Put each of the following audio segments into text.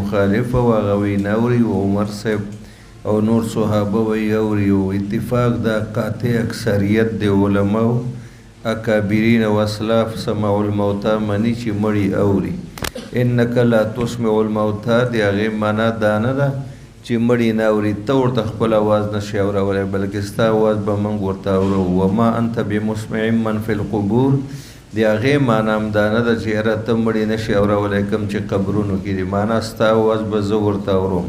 مخالف او هغه وینا اوري او عمر صاحب او نور صحابه وی اوري او اتفاق دا قاطع اکثریت د علماو اکابرین و اسلاف سماع الموتى منی چې مړي اوري انک لا تسمع الموتى د هغې معنا دا نه ده چې مړي نه اوري ته ورته خپل اواز نشي اورولی بلکې ستا اواز به موږ ورته اورو وما انت بمسمع من فی القبور د هغې معنا هم دا نه ده چې یاره ته مړي نشي اورولی کوم چې قبرونو کې دي معنا ستا اواز به زه ورته اورم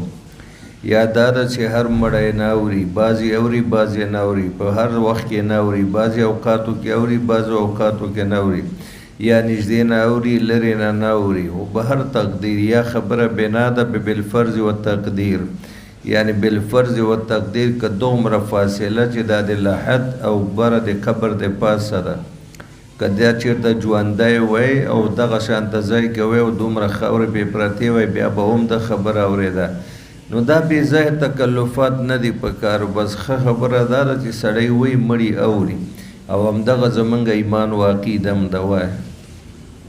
یا دا ده چې هر مړی نه اوري بعضې اوري بعضې نه اوري په هر وخت کې نه اوري بعضې اوقاتو کې اوري بعضو اوقاتو کې نه اوري یا نږدې نه اوري لرې نه اوري او به هر تقدیر یا خبره بنا ده بالفرض و تقدیر یعنی بالفرض و تقدیر که دومره فاصله چې دا د لحد او بره د قبر د پاسه ده که دا چېرته ژوندی وی او دغه شانته ځای کې وی او دومره خاورې پرې پرتې وی بیا به هم د خبره اورېده نو دا بې ځایه تکلفات نه دي په کار بس ښه خبره دا ده چې سړی وی مړي اوري او همدغه زمونږ ایمان و عقیده هم ده وایه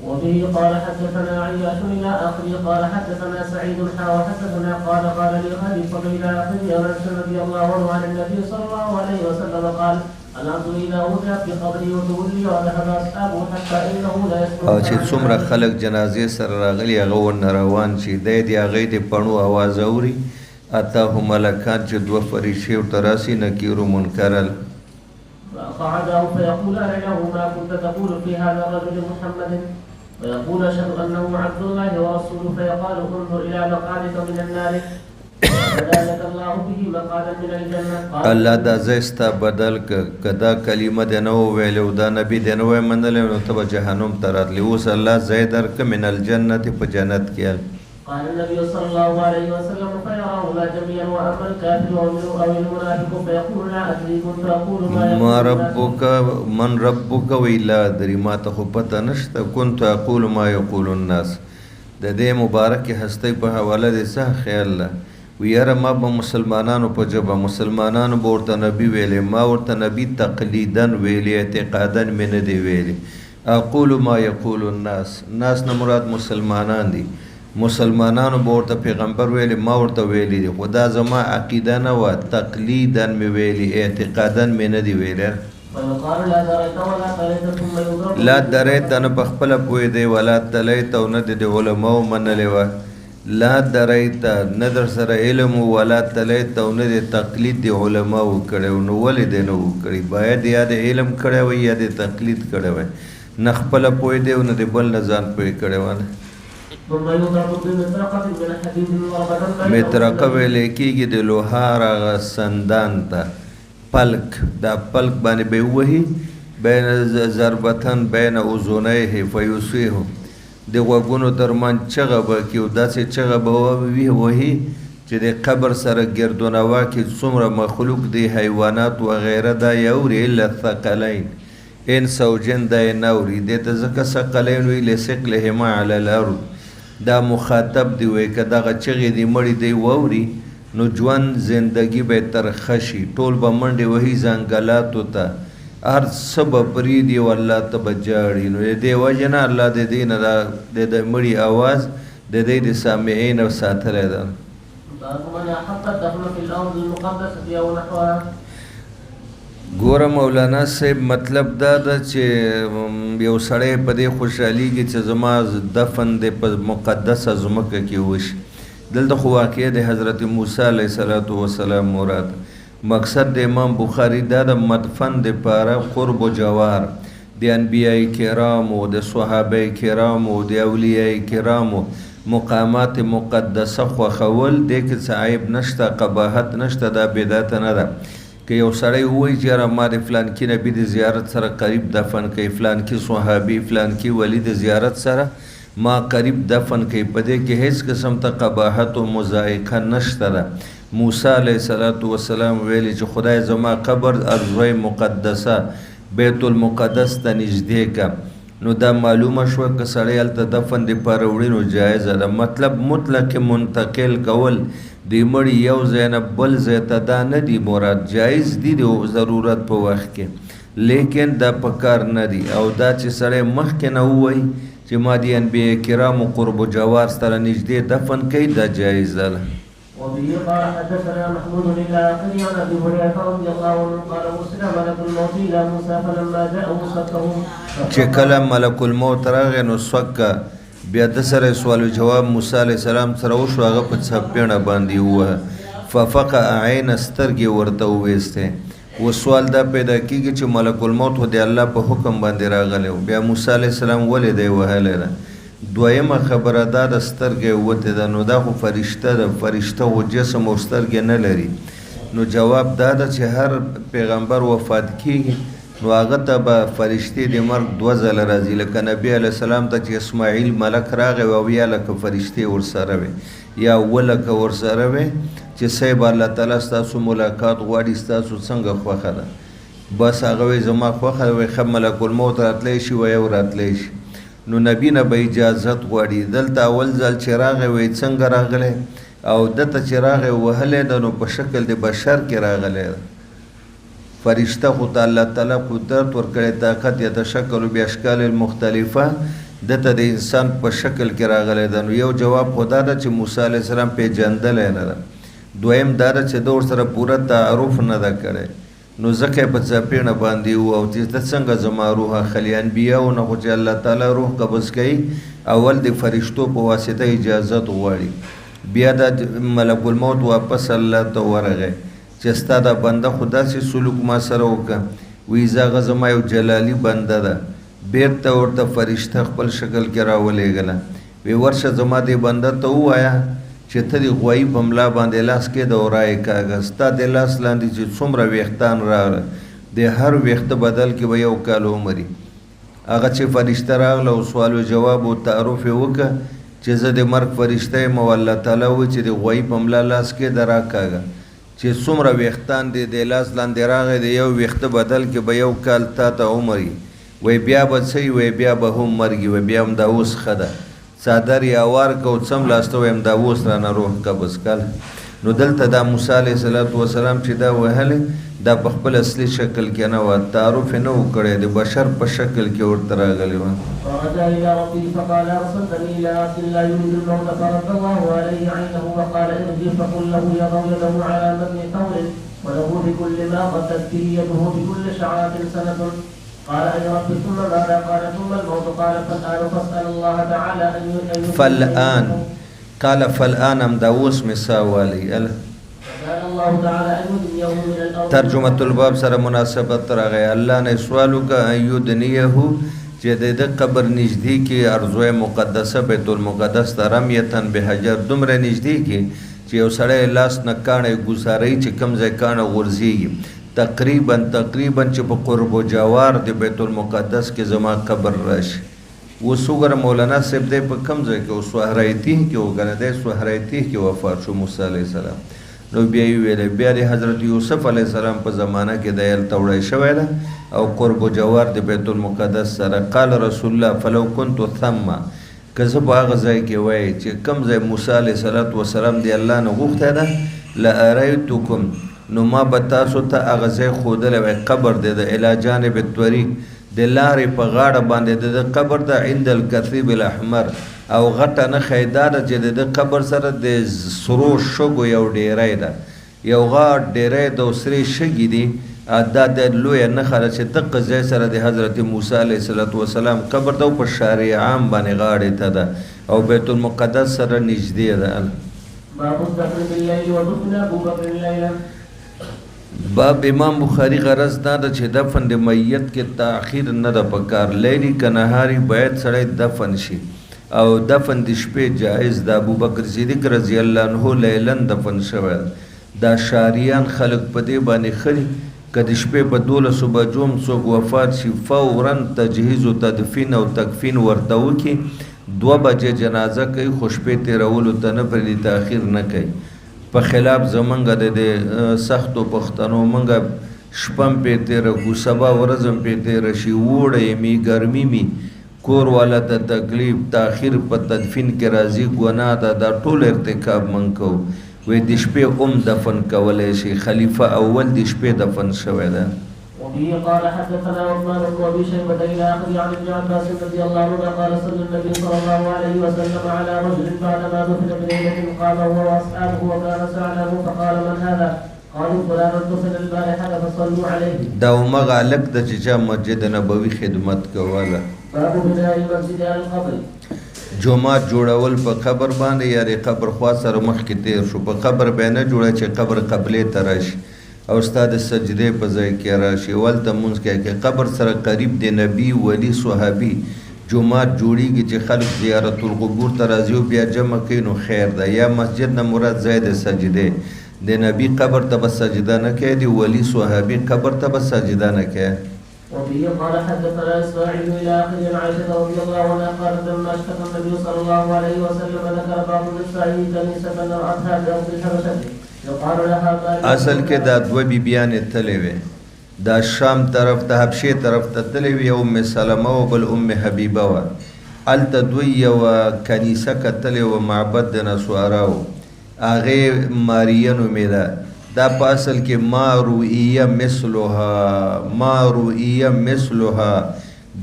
وبه قال حدثنا عياش الى اخره قال حدثنا سعيد وحدثنا قال لي خليفه الى اخره انس رضي الله عنه عن النبي صلى الله عليه وسلم قال الارض اذا وضعت في قبري وتولي وذهب اصحابه حتى انه لا يسمع او چې څومره خلک جنازې سره راغلي هغه ورنه روان شي دی د هغې د پڼو اواز اوري اتاه ملکان چې دوه فرشتې ورته راسي نکیر و منکرل فقعده فيقولان له ما كنت تقول في هذا الرجل محمد ويقول اشهد انه عبد الله ورسوله فيقال انظر الى مقالك من النار فذلك الله به مقالا من الجنه الله دا زستا بدل کدا کلمه د نو ویلو دا نبی د نو منل نو ته جهنم تراتلی اوس الله زیدر ک من الجنه په جنت کې قال النبي صلى الله عليه وسلم فيراهما جميعا واما الكافر او المنافق فيقول لا ادري كنت اقول ما ربك من ربك وإلا ادري ما ته خو پته نشته كنت اقول ما يقول الناس د دې مبارک هستی په حواله د څه خیال له ویره ما به مسلمانانو په جبه مسلمانانو به ورته نبی ویلې ما ورته نبی تقلیدا ویلې اعتقادا مې نه دی ویلې اقول ما يقول الناس ناس نه مراد مسلمانان دي مسلمانانو به ورته پیغمبر ویلې ما ورته ویلې دي خو دا زما عقیده نه وه تقلیدا مې ویلې اعتقادا مې نه دی ویلی لا دریت نه په خپله پوهېدی ولا تلیت او نه د علماو منلې وه لا دریت نه در سره علم ولا تلیت او نه د تقلید د علماو کړی نو ولې دی نه وکړي باید یا د علم کړی وی یا د تقلید کړی وی نه خپله پوهېدی او نه د بل نه ځان پوهې کړی وه مترقه ویلې کېږي د لوهار هغه سندان ته پلک دا پلک باندې به ووهي بین ضربتن بین اذنیه فیصیح د غوږونو ترمنځ چغه به کړي او داسې چغه به ووهي چې د قبر سره ګردونوا کې څومره مخلوق دی حیوانات وغیره دا یې اوري الا الثقلین انس او جن دا یې نه اوري دې ته ځکه ثقلین وي لثقلهما علی الارض دا مخاطب دی وی که دغه چغې دی مړي دی واوري نو ژوند زندگی به ترخه شي ټول به منډې وهي ځنګلاتو ته هر څه به پرېږدي او الله ته به جاړي نو د دې وجې نه الله د دې نه د مړي اواز د دې د سامعین او ساتلی ده ګوره مولانا صاحب مطلب دا ده چې یو سړی په دې خوشحالیږي چې زما دفن د په مقدسه ځمکه کې وشي دلته خو واقع د حضرت موسی علیه السلام مراد مقصد د امام بخاری دا د مدفن د پاره قرب و جوار د انبیاء کرامو د صحابه کرامو د اولیاء کرامو مقامات مقدسه خوښول دې کې څه عیب نشته قباحت نشته دا بدعت نه ده که یو سړی ووایي چې یاره ما د فلانکي نبي د زیارت سره قریب دفن کوي فلانکي صحابي فلانکي ولی د زیارت سره ما قریب دفن کوي په دې کې هیڅ قسم ته قباحت و مضایقه نشته ده موسی علیه السلام ویلي چې خدای زما قبر ارض مقدسه بیت المقدس ته نږدې که نو دا معلومه شوه که سړی هلته دفن دپاره وړي نو جایزه ده مطلب مطلق منتقل کول د مړي یو ځای نه بل ځای ته دا نه دي مراد جایز دي د ضرورت په وخت کې لیکن دا په کار نه دي او دا چې سړی مخکې نه ووایي چې ما دي انبیاء کرامو قرب و جوار سره نږدې دفن کوي دا جایز ده. وبه قال حدثنا محمود بن العاقل عن ابي هريره رضي الله عنه قال ارسل ملك الموت الى موسى فلما جاءه صكه چې کله ملک الموت راغی نو سوکه بیا د سره سوال جواب موسی علیه السلام سره وشو هغه په څپېڼه باندې ووهه ففقع عین سترګې ورته وویستې. و سوال دا پیدا کېږي چې ملک الموت خو د الله په حکم باندې راغلی و بیا موسی علیه السلام ولې دی وهلی ده. دویمه خبره دا د سترګې وتې ده نو دا خو فرشته ده فرشته خو جسم او سترګې نه لري. نو جواب دا ده چې هر پیغمبر وفات کېږي نو هغه ته به فرشتې د مرګ 2 ځله راځي لکه نبي علیه السلام ته چې اسماعیل ملک راغی او یا لکه فرشتې ورسره وې یا ولکه ورسره وې چې صاحب الله تعالی ستاسو ملاقات غواړي ستاسو څنګه خوښه ده بس هغه وایي زما خوښه ده وایي ښه ملک الموت راتلی شي وایي او راتلی شي. نو نبی نه به اجازت غواړي دلته اول ځل چې راغی وایي څنګه راغلی او دته چې راغی وهلی ده نو په شکل د بشر کې راغلی ده. فرشته خو ته الله تعالی قدرت ورکړی طاقت یتشکل باشکال المختلفه دته د انسان په شکل کې راغلی ده. نو یو جواب خو دا ده چې موسی علیه السلام پیژندلی نه ده. دویم دا ده چې د ورسره پوره تعارف نه ده کړی نو ځکه یې په څپېڼه باندې و او چې ته څنګه زما روح اخلي انبیاو نه خو چې الله تعالی روح قبض کوي اول د فرشتو په واسطه اجازت غواړي بیا د ملک الموت واپس الله ته ورغی چې ستا دا بنده خو داسې سلوک ما سره وکړه وایي زه هغه زما یو جلالي بنده ده بیرته ورته فرشته خپل شکل کې راولېږله وی ورشه زما دې بنده ته ووایه چې ته د غوایي په ملا باندې لاس کېده او رایې کاږه ستا د لاس لاندې چې څومره ویښتان راغله د هر ویښته بدل کې به 1 کال عمري. هغه چې فرشته راغله او سوال و جواب او تعارف یې وکړه چې زه د مرګ فرشته یم او الله تعالی وایي چې د غوایي په ملا لاس کېده راکاږه چې څومره ویښتان دې د لاس لاندې راغی د یو ویښته بدل کې به 1 کال تا ته عمري وایي بیا به څه وایي بیا به هم مرګي وایي بیا هم دا اوس ښه ده څادر یې اوار که او څم لاسته وایم دا اوس رانه روح قبض کړه. نو دلته دا موسی علیه السلام چې دا وهلی دا په خپل اصلي شکل کې نه وه تعارف یې نه و کړی د بشر په شکل کې ورته راغلی وه. فرجع إلى ربه فقال أرسلتني إلى عبد لا يريد الموت فرد الله عليه عينه وقال ارجع فقل له يضع يده على متن ثور وله بكل ما قدت به يده بكل شعرة سنة. قال أي رب ثم ماذا قال ثم الموت قال فالآن فاسأل الله تعالى أن فالآن قال فالآن هم دا اوس مساوالی ترجمه الباب سره مناسبت راغی. الله نه سوال وکړه ان یدنیه چې د قبر نږدې کې ارض مقدسه بیت المقدس ته رمیتن به حجر دومره نږدې کې چې یو سړی لاس نه کاڼی ګوزاروي چې کوم ځای کاڼه غورځېږي تقریبا چې په قرب و جوار د بیت المقدس کې زما قبر راشي. اوس وګوره مولانا صاحب دی په کوم ځای کې اوس سهرایتیح کې وګڼه دی سهرایتیح کې وفات شو موسی علیه السلام. نو بیا یې ویلی بیا د حضرت یوسف علیه السلام په زمانه کې دی هلته وړی شوی ده او قرب و جوار د بیت المقدس سره. قال رسول الله فلو كنت ثم که زه په هغه ځای کې وایي چې کوم ځای موسی علیه السلام د الله نه غوښتی ده لأریتکم نو ما به تاسو ته هغه ځای ښودلی وای قبر دی د الی جانب الطریق د لارې په غاړه باندې د قبر ده عند الکثیب الاحمر او غټه نښه یې دا ده چې د قبر سره د سرو شګو یو ډیری ده یو غاټ ډیری د سرې شګې دي دا د لویه نښه ده چې دغه ځای سره د حضرت موسی علیه السلام قبر ده او په شارع عام باندې غاړې ته ده او بیت المقدس سره نږدې ده. باب الدفن بالليل ودفن ابو بکر ليلا. باب امام بخاری غرض دا ده چې دفن د میت کې تاخیر نه ده پکار لیلی که نهاري باید سړی دفن شي او دفن د شپې جایز ده. ابو بکر صدیق رضی الله عنه لیلن دفن شوی دا شاریان خلق په دې باندې خري که د شپې په 12 بجو څوک وفات شي فورا تجهیز و تدفین او تکفین ورته وکړي 2 بجې جنازه کوي خو شپې تېرولو ته نه پرېږدي تاخیر نه کوي په خلاف زمونږ د سختو پښتنو مونږ شپه هم پرې تېره کړو سبا ورځ هم پرې تېره شي اوړی می ګرمي می کور والا ته تکلیف تاخیر په تدفین کې راځي ګناه ده دا ټول ارتکاب مونږ کوو وی د شپې دفن کولی شي خلیفه اول د شپې دفن شوی ده. وفيه قال حدثنا عثمان بن ابي شيبه الى اخره عن ابن عباس رضي الله عنه قال صلى النبي صلى الله عليه وسلم على رجل بعدما دفن بليله قام هو واصحابه وكان سعده فقال من هذا؟ قالوا فلان دفن البارحه فصلوا عليه. دا همغه هلک د چې چا مسجد نبوي خدمت کوله. باب بناء المسجد على القبر. جومات جوړول په قبر باندې یاري قبر خوا سره مخکې تیر شو، په قبر به نه جوړه چې قبر قبلې ته راشي او استاد سجدې په ځای کې راشي، ولته مونځ کې قبر سره قریب دی نبی ولی صحابي جومات جوړیږي چې خلک زیارت القبور ته راځي او بیا جمع کوي نو خیر ده. یا مسجد نه مراد ځای د سجدې د نبی قبر ته به سجده نه کوي، د ولی صحابي قبر ته به سجده نه کوي. وفيه قال حدثنا اسماعيل الى اخره عن عائشه رضي الله عنها قالت لما اشتكى النبي صلى الله عليه وسلم ذكر بعض النساء كنيسه راتها بارض الحبشه يقال لها اصل کې دا دوه بیبیانې تللې وې، دا شام طرف ته حبشې طرف ته تللې وې، ام سلمه او بل ام حبیبه وه. هلته دوی یوه کنیسه کتلې وه، معبد د نسواراو، هغې ماریه نومېده. دا په اصل کې ما رؤیه مثلها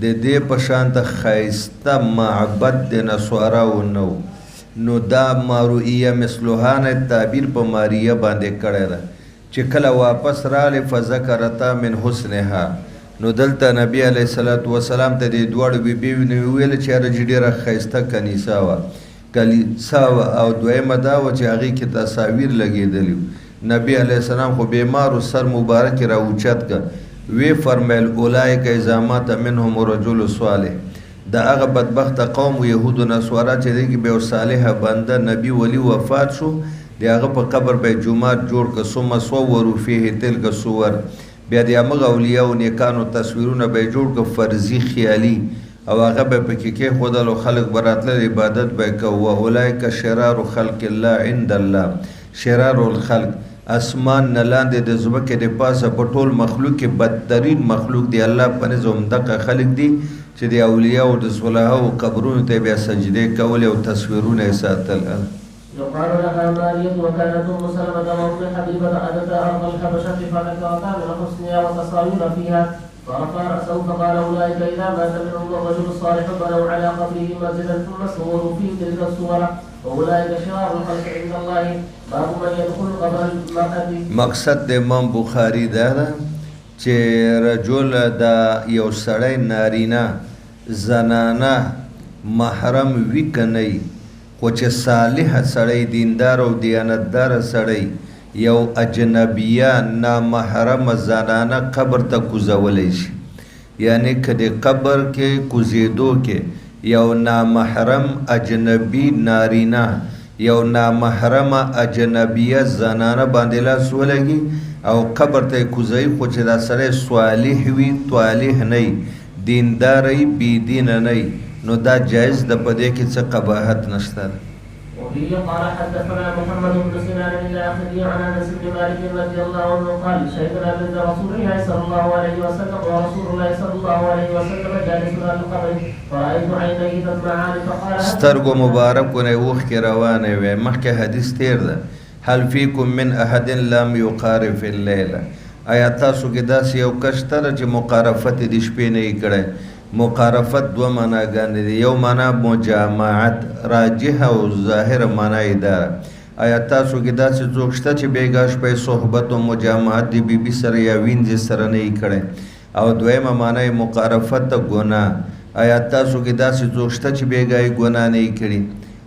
د دې په شان ته ښایسته معبد د نسواراو نو دا ما رؤیه مثلها نه تعبیر په ماریه باندې کړی ده چې کله واپس راغلې فذکرتا من حسنها. نو دلته نبی علیه الصلاة وسلام ته د دواړو بیبیو نه ویل چې هغه ډېره ښایسته کنیسه وه او دویمه دا وه چې هغې کې تصاویر لګېدلي وو. نبی علیہ السلام خو بیمارو سر مبارک را اوچت که وی فرمیل اولئک اذا مات منهم رجل صالح، دا هغه بدبخت قوم و یهود و نصارا چې دی کې به یو صالح بنده نبی ولی وفات شو، د هغه په قبر به جومات جوړ که ثم صوروا فیه تلک صور، بیا د همغه اولیاء و نیکانو تصویرونه به یې جوړ که فرضي خیالي او هغه به پکې کېښودل او خلک به راتلل عبادت به یې کوه. و اولئک شرار خلق الله عند الله، شرار الخلق اسمان نه لاندې د ځمکې د پاسه په ټول مخلوق کې بدترین مخلوق دی الله په نظر همدغه خلک دي چې د اولیاء او د صلحاو قبرونو ته بیا سجدې کولې او تصویرونه یې ساتل. يقال لها مارية وكانت ام سلمة وام حبيبة أتتا أرض الحبشة فذكرتا من حسنها وتصاوير فيها فرفع رأسه فقال أولئك إذا مات منهم الرجل الصالح بنوا على قبره مسجدا ثم صوروا فيه تلك الصور وأولئك شرار الخلق عند الله. باب من يدخل قبر المرأة. مقصد د امام بخاري دا ده چې رجل دا یو سړی نارینه زنانه محرم وي که نه خو چې صالح سړی دیندار او دیانتدار سړی یو اجنبیه نامحرم زنانه قبر ته کوزولی شي، یعنی که د قبر کې کوزیدو کې یو نامحرم اجنبی نارینه یو نامحرم اجنبیه زنانه باندې لاس ولګي او قبر ته کوزوي، خو چې دا سړی صالح وي طالح نه دیندار بی دین نه نو دا جایز د پدې کې څه قباحت نشته. وفيه قال حدثنا محمد بن سنان الى اخره عن انس بن مالك رضي الله عنه قال شهدنا عند رسول الله صلى الله عليه وسلم ورسول الله صلى الله عليه وسلم جالس على القبر فرايت عينيه تدمعان فقال سترګو مبارکونه اوښ کې روانه وي. مخکې حدیث تیر ده هل فیکم من احد لم یقارف الليل، آیا تاسو کې داسې یو کس شته چې مقارفت د شپې نه یې کړی؟ مقارفت دوه معناګانې دي، یو معنا مجامعت راجح او ظاهر معنا یې ده. آیا تاسو کې داسې څوک شته چې بېګا شپه صحبت او مجامعت د بیبي سره یا وینځې سره نه یې کړی؟ او دویمه معنا یې مقارفت د ګناه، آیا تاسو کې داسې څوک شته چې بېګا یې ګناه نه یې کړي؟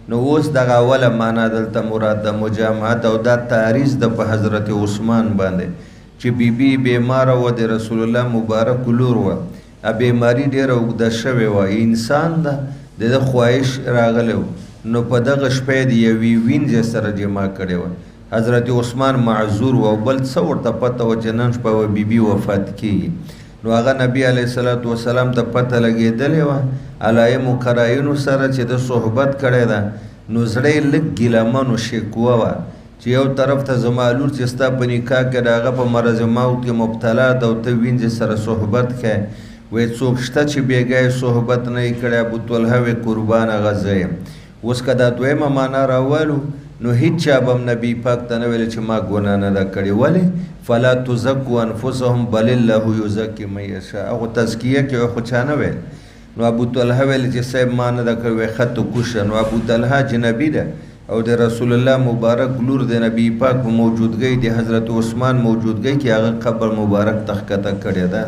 نو اوس دغه اوله معنا دلته مراد د مجامعت او دا تعریض د په حضرت عثمان باندې چې بیبي بیماره وه د رسول الله مبارک لور وه، بیماری ډېره اوږده شوې وه، انسان ده د ده خواهش راغلی و نو په دغه شپه یې د یوې وینځې سره جما کړې وه. حضرت عثمان معذور و او بل څه ورته پته وه چې نن شپه به بیبي وفات کېږي. نو هغه نبي علیه الصلاة وسلام ته پته لګېدلې وه علایمو قراینو سره چې د صحبت کړی ده، نو زړه یې لږ ګیلمن و شکوه وه چې یو طرف ته زما لور چې ستا په نکاح کې د هغه په مرض موت کې مبتلا ده او ته وینځې سره صحبت کوې، وی څوک شته چې بېګا یې صحبت نه یې کړی؟ ابوطلحه وی قربان هغه زه یم. اوس که دا دویمه معنا راولو نو هیڅ چا به نبی پاک ته نه ویل چې ما ګناه نه ده کړې. ولې؟ فلا تزکوا انفسهم بل الله یزکي من یشاء. هغو تزکیه کې خو چا نه ویل. نو ابو طلحه ویل چې صاحب ما نه ده کړې، وایي ښه ته کوشه. نو ابو طلحه جنبي ده او د رسول الله مبارک لور د نبی پاک په موجودګۍ د حضرت عثمان موجودګۍ کې هغه قبر مبارک تخکته کړې ده.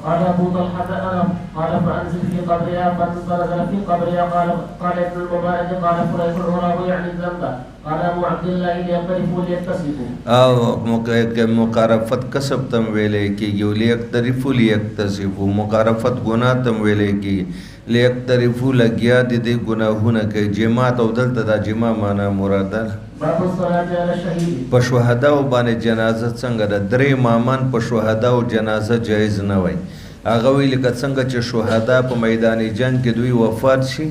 قال أبو طلحة أنا قال فأنزل في قبرها فنزل في قبرها قال ابن المبارك قال فليس الغراب يعني الذنب قال أبو عبد الله ليقترفوا ليكتسبوا. او مقارفت کسب تم ویلې کېږي، ليقترفوا ليكتسبوا. مقارفت ګناه تم ویلې کېږي، ليقترفوا لګیا دي ګناهونه کوي. جماعت او دلته دا جما معنا مراد ده. باب الصلاة على الشهيد. په شهداو باندې جنازه څنګه ده؟ درې مامان په شهداو جنازه جایز نه وای. هغه وی لکه څنګه چې شهدا په میدان جنگ کې دوی وفات شي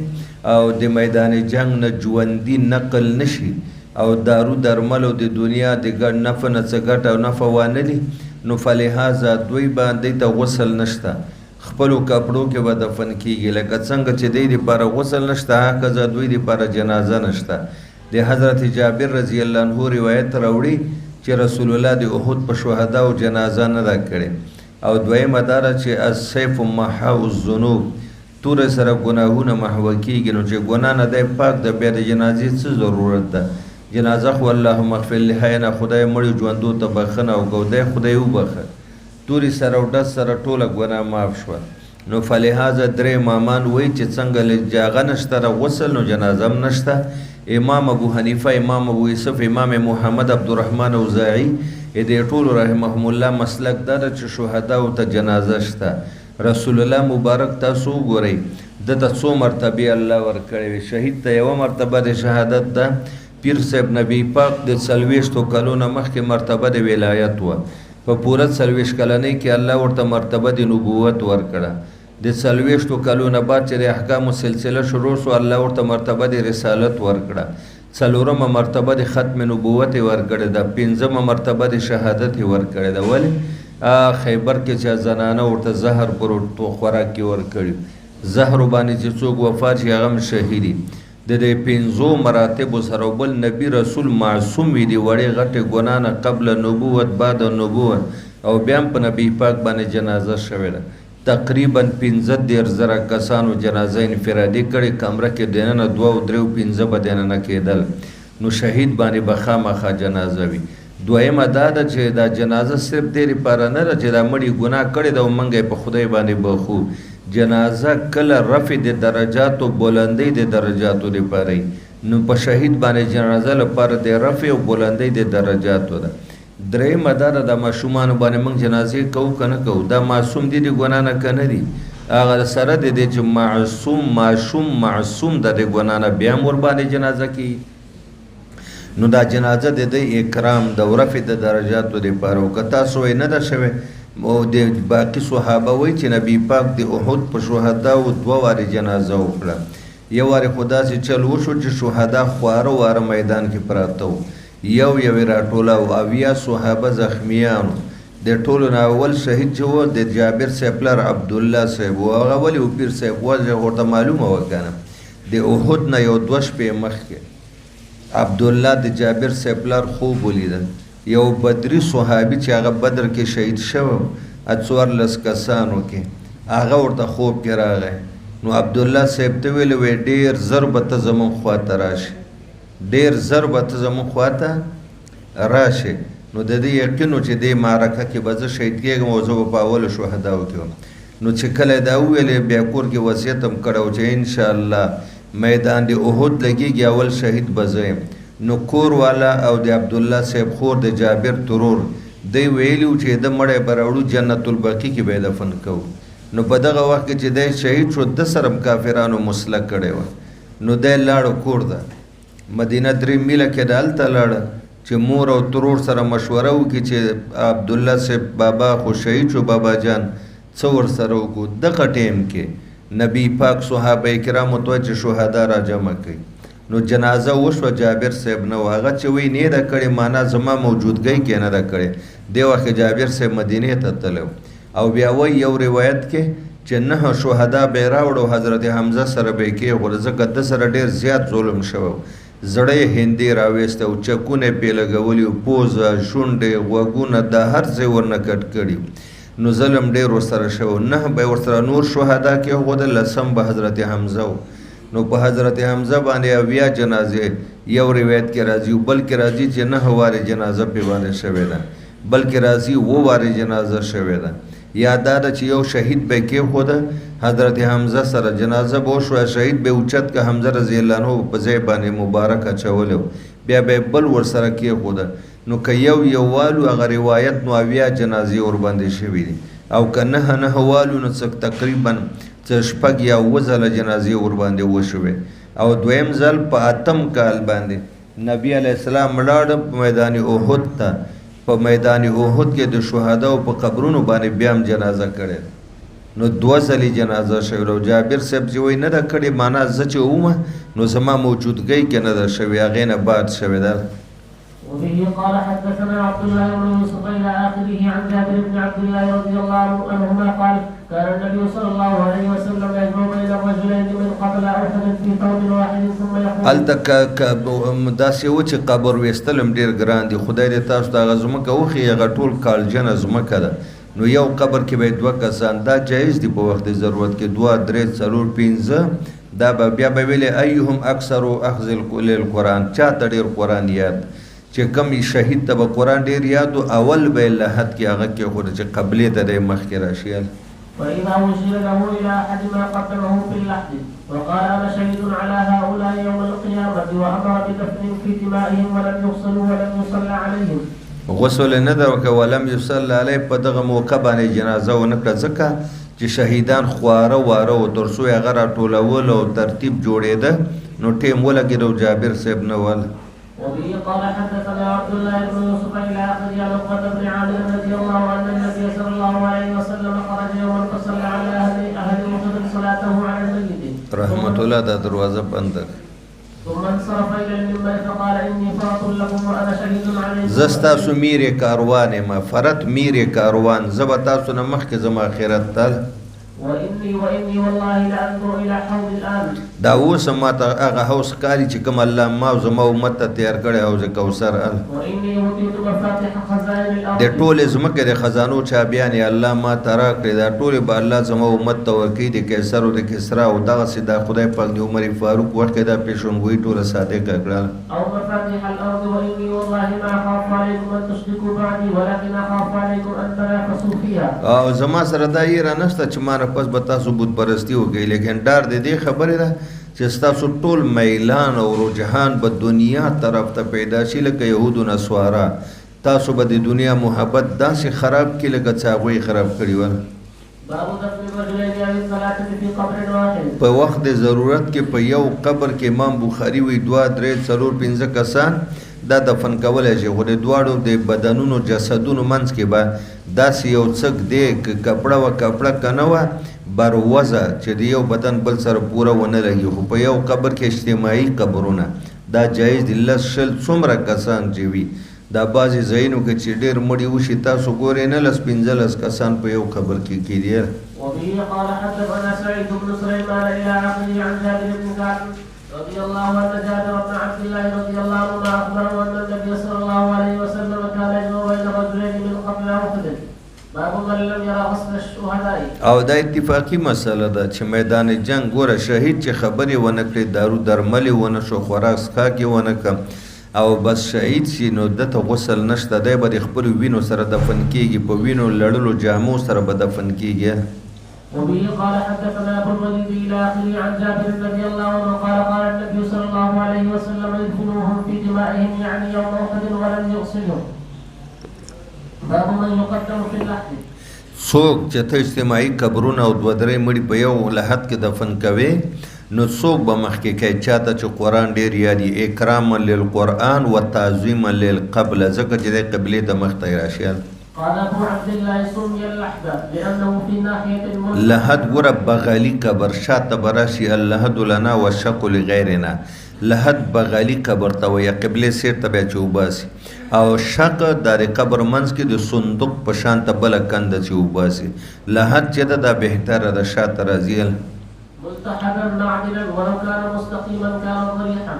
او د میدان جنگ نه ژوندي نقل نشي او دارو درملو د دنیا د ګډ نفع نه څه ګټه او نفع وانلي، نو فلهذا دوی باندې ته غسل نشته، خپلو کپړو کې به دفن کیږي. لکه څنګه چې دوی لپاره غسل نشته، هکذا دوی لپاره جنازه نشته. د حضرت جابر رضی الله عنه روایت راوړي چې رسول الله د احد په شهداو جنازه نه ده کړې. او دویمه دا ده چې السیف محو الذنوب، تور سره ګناهونه محو کیږي. نو چې ګناه نه دی پاک د بیا د جنازې څه ضرورت ده؟ جنازه خو اللهم اغفر لها نه خدای مړي ژوندو ته بخښنه وکړو، خدای وبخښه. توري سره او ډز سره ټوله ګناه معاف شوه. نو فلهذا درې امامان وایي چې څنګه جاغه نشته غسل، نو جنازه هم نشته. امام ابو حنیفه، امام ابو یوسف، امام محمد عبدالرحمن اوزاعي دې ټولو رحمهم الله مسلک دا ده چې شهداو ته جنازه شته. رسول الله مبارک تاسو وګورئ دته څو مرتبې الله ورکړې وي. شهید ته یوه مرتبه د شهادت ده. پیر صاحب نبی پاک د 40 کلونو مخکې مرتبه د ولایت وه. په پوره 40 کلنۍ کې الله ورته مرتبه د نبوت ورکړه. د 40 کلونو بعد چې د احکامو سلسله شروع شو، الله ورته مرتبه د رسالت ورکړه. 4مه مرتبه د ختم نبوت ورکړې ده. 5مه مرتبه د شهادت ورکړې ده. ولې؟ خیبر کې چې زنانه ورته زهر پر خوراک کې ورکړي، زهر باندې چې څوک وفات شي هغه هم شهیدي. د دې 5 مراتبو سره بل نبی رسول معصوم وي، د وړې غټې ګناه نه قبل نبوت بعد نبوت، او بیا په نبی پاک باندې جنازه شوې ده. تقریبا 15,000 کسانو جنازه انفرادي کړي، کمره کې دننه 2 3 5 به دننه کېدل. نو شهید باندې به خامخا جنازه وي. دویمه دا ده چې دا جنازه صرف دې لپاره نه ده چې دا مړي ګناه کړی ده او موږ یې په خدای باندې بخو. جنازه کله رفع د درجاتو، بلندۍ د درجاتو لپاره. نو په شهید باندې جنازه لپاره د رفع او بلندۍ د درجاتو ده. درېیمه دا ده د ماشومانو باندې موږ جنازې کوو که نه کوو؟ دا معصوم دي د ګناه نه که نه دي؟ هغه سره د دې چې معصوم ده د ګناه نه، بیا هم ورباندې جنازه کوي. نو دا جنازه د دې اکرام د رفع د درجاتو لپاره. او که تاسو یې نه ده شوی، او د باقي صحابه وایي چې نبی پاک د احد په شهداو 2 وارې جنازه وکړه. یو وارې خو داسې چل وشو چې شهدا خواره واره میدان کې پراته وو، یو یې راټوله او 80 صحابه زخمیانو. د ټولو نه اول شهید چې و د جابر صاحب پلار عبدالله صاحب و. هغه ولې و پیر صاحب وجه ورته معلومه وه که نه؟ د احد نه یو 2 شپې مخکې عبدالله د جابر صاحب پلار خوب ولیده. یو بدري صحابي چې هغه بدر کې شهید شوی 14 کسانو کې، هغه ورته خوب کې راغی. نو عبدالله صاحب ته ویل وی ډېر زر به ته زموږ خواته راشي، ډېر زر به ته زموږ خواته راشي. نو د دې یقین و چې دې معرکه کې به زه شهید کېږم او زه به په اولو شهداو کې وم. نو چې کله دا وویلې بیا کور کې وصیت هم کړی چې انشاءالله میدان د احد لګېږي اول شهید به زه یم. نو کور والا او د عبدالله صاحب خور د جابر ترور دی ویلي و چې د مړی به راوړو جنت البقیع کې به یې دفن کوو. نو په دغه وخت کې چې دی شهید شو، د سره هم کافرانو مسله کړې وه. نو دی لاړو کور ده مدینه 3 میله کې ده. هلته لاړه چې مور او ترور سره مشوره وکړي چې عبدالله صاحب بابا خو شهید شو، بابا جان څه ورسره وکړو. دغه ټیم کې نبی پاک صحابه کرامو ته چې شهدا را جمع کړي. نو جنازه وشوه، جابر صاحب نه و. هغه چې وایي نه ده کړې، معنا زما موجودګۍ کې نه ده کړې. دې وخت کې جابر صاحب مدینې ته تللی او بیا وایي یو روایت کې چې 9 شهدا به یې راوړو، حضرت حمزه سره به یې کېښودل ځکه ده سره ډېر زیات ظلم شوی. زړی هندي راویسته او چکونه پې لګولي او پوزه شونډې غوږونه دا هر ځای ورنه کټ کړي نو ظلم ډېر ورسره شوی 9 به ورسره نور شهدا کېښودل 10 به حضرت حمزه و نو په حضرت حمزه باندې 80 جنازې یو روایت کې راځي بل کې راځي چې 9 وارې جنازه پې باندې شوې ده بلکې راځي 9 وارې جنازه شوې ده یا دا ده چې یو شهید به کېښوده حضرت حمزه سره جنازه به وشوه شهید به اوچت که حمزه رضی الله عنه په ځای باندې مبارک اچولی بیا به بل ورسره کېښوده نو که یو والو هغه روایت نو 80 جنازې ورباندې شوي دي او که 9 والو نو تقریبا 6 یا 7 ځله جنازې ورباندې وشوې او دویم ځل په 8 کال باندې نبی علیه السلام ولاړ په میدان احد ته په میدان احد کې د شهداو په قبرونو باندې بیا هم جنازه کړې نو 2 ځلې جنازه شوې او جابر صاحب چې وایي نه ده کړې معنا زه چې ومه نو زما موجودګۍ کې نه ده شوې هغې نه بعد شوې ده وبه قال حدثنا عبد الله بن يوسف الى اخره عن جابر بن عبد الله رضي الله عنهما قال كان النبي صلى الله عليه وسلم يجمع بين الرجلين من قبل احد في ثوب واحد ثم يقول هلته داسې و چې قبر ویستل هم ډېر ګران دي خدای دې تاسو ته هغه ځمکه وښیي هغه ټول کالجنه ځمکه ده نو یو قبر کې به 2 کسان دا جایز دي په وخت ضرورت کې 2 3 4 5 دا به بیا به ویلې ایهم اکثر اخذ القرآن چاته ډېر قرآن یاد چې کوم شهید ته به قرآن ډېر یاد اول به لحد کې هغه کېښوده چې قبلې ته دی مخکې راشي فإذا وشر له إلى أحد ما قدمه في اللحد وقال أنا شهيد على هؤلاء يوم القيامة وأمر بدفن في دمائهم ولم يغسلوا ولم يصلى عليهم غسل نه ده وکړه ولم یصلی علیه په دغه موقع باندې جنازه ونه کړه ځکه چې شهیدان خواره واره و تر څو یې هغه راټولول او ترتیب جوړېده نو ټیم ولګېد او جابر صاحب نه ول وبه قال حدثنا عبد الله بن يوسف الى اخره عن عقبه بن عامر رضي الله عنه ان النبي صلى الله عليه وسلم خرج يوما فصلى على اهل احد صلاته على الميت رحمت الله دا دروازه بند ثم انصرف الى المنبر فقال اني فرط لكم وانا شهيد عليكم زستا سو میره کاروان ما فرت میره کاروان زبتا سو نه مخ کې زما اخرت تل واني والله لانظر الى حوض الان دا اوس ما ته هغه حوض کاری چې کوم الله ما زما امت ته تیار کړی حوض کوثر واني اوتيت مفاتيح خزائن الارض د ټول زمکه د خزانو چابیان الله ما ترا کړی دا ټول به الله زما امت ته ورکی د کیسر او د کسرا او دغه سیدا خدای پاک د عمر فاروق وخت دا پیشنګوي ټول صادق کړل او مفاتيح الارض واني والله ما اخاف عليكم ان تشركوا بعدي ولكن اخاف عليكم ان تنافسوا فيها او زما سره دا یې را نشته چې ما پس به تاسو بت پرستی وکړئ لیکن ډار د دې خبرې ده چې ستاسو ټول میلان او رجحان به دنیا طرف ته پیدا شي لکه یهود و نصوارا تاسو به د دنیا محبت داسې خراب کړي لکه چې هغوی خراب کړي ول په وخت د ضرورت کې په یو قبر کې امام بخاري وی 2 3 4 5 کسان دا دفن کولی شي خو د دواړو د بدنونو جسدونو منځ کې به داسې یو څک دی کپړه و کپړه که نه وه بروزه چې د یو بدن بل سره پوره ونه لګي خو په یو قبر کې اجتماعي قبرونه دا جایز دي 10 شل څومره کسان چې وي دا بعضې ځایونو کې چې ډېر مړي وشي تاسو ګورئ نه 10 15 کسان په یو قبر کې کېدي وبه قال حدثنا سعيد بن سليمان الى اخره عن جابر بن كعب رضي الله عنه جابر بن عبد الله رضي الله عنه اخبره ان النبي صلى الله عليه وسلم كان يجمع بين رجلين من قبل احد باب من لم يرى غسل الشهداء او دا اتفاقی مسله ده چې میدان جنگ ګوره شهید چې خبرې ونه کړي دارو درملې ونه شو خوراک څښاک یې ونه کړ او بس شهید شي نو دته غسل نشته دی به د خپلو وینو سره دفن کېږي په وینو لړلو جامو سره به دفن کېږي وبه قال حدثنا ابو الوليد الى اخره عن جابر رضي الله عنه قال قال النبي صلى الله عليه وسلم ادفنوهم في دمائهم يعني يوم احد ولم يغسلهم باب من يقدم في اللحد څوک چې ته اجتماعي قبرونه او 2 3 مړي په یو لحد کې دفن کوي نو څوک به مخکې کوي چاته چې قرآن ډېر یادي اکراما للقرآن و تعظیما للقبله ځکه چې د قبلې ته مخته یې راشي قال ابو عبد الله سمي اللحد لانه في ناحيه لحد ګوره بغالي قبر شاته براشي اللحد لنا والشق لغیرنا لحد بغالي قبر ته وایي قبلې سیر ته بیا چې وباسي او شق د قبر منځ کې د صندوق په شان ته بله کنده چې وباسي لحد چې ده دا بهتره ده شاته راځي مستحبا معدلا ولو كان مستقيما كان ضريحا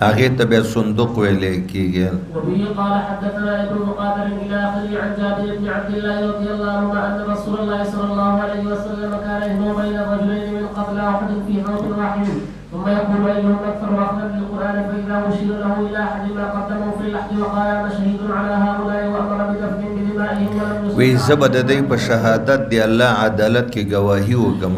هغې ته بیا صندوق ویلی کېږي. وبه قال حدثنا ابن مقاتل الى اخره عن جابر بن عبد الله رضي الله عنهما ان رسول الله صلى الله عليه وسلم كان يهدو بين الرجلين من قبل احد في حوض واحد ثم يقول ايهم اكثر اخذا للقران فاذا اشير له الى احد ما قدمه في اللحد وقال انا شهيد على هؤلاء وامر بدفن بدمائهم ولم يصلي. وی زه به د دوی په شهادت د الله عدالت کې ګواهي وکړم.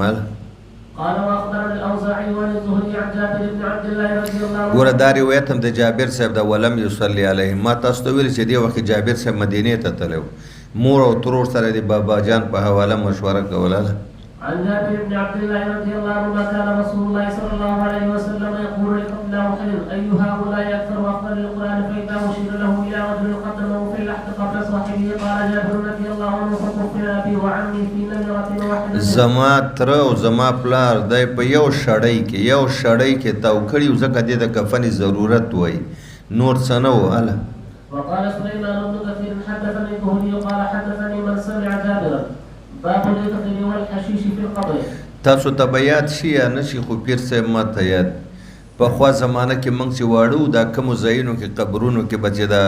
قال واخبرني الاوزاعي عن الزهري عن جابر بن عبد الله رضي الله عنه. ګوره دا روایت هم د جابر صاحب د ولم یصلی علیه. ما تاسو ته ویل چې دی وخت جابر صاحب مدینې ته تللی، مور او ترور سره د بابا جان په حواله مشوره کوله. عن جابر بن عبد الله رضي الله عنه كان رسول الله صلى الله عليه وسلم يقول لقبل احد اي هؤلاء اكثر اخذا للقران فاذا اشير له الى رجل قدمه في اللحد قبل صاحبه قال جابر رضي الله عنه فكفنا ابي وعمي في نمره واحده. زما تر او زما پلار د په یو شړۍ کې تاو کړي ځکه د کفن ضرورت وای، نور څه نه و. وقال سليمان بن كثير حدثني الزهري قال حدثني من سمع جابرا باب الإذخر والحشيش في القبر. تاسو ته به یاد شي یا نه شي، خو پیر صاحب ما ته یاد. پخوا زمانه کې موږ چې واړو دا کومو ځایونو کې قبرونو کې به چې دا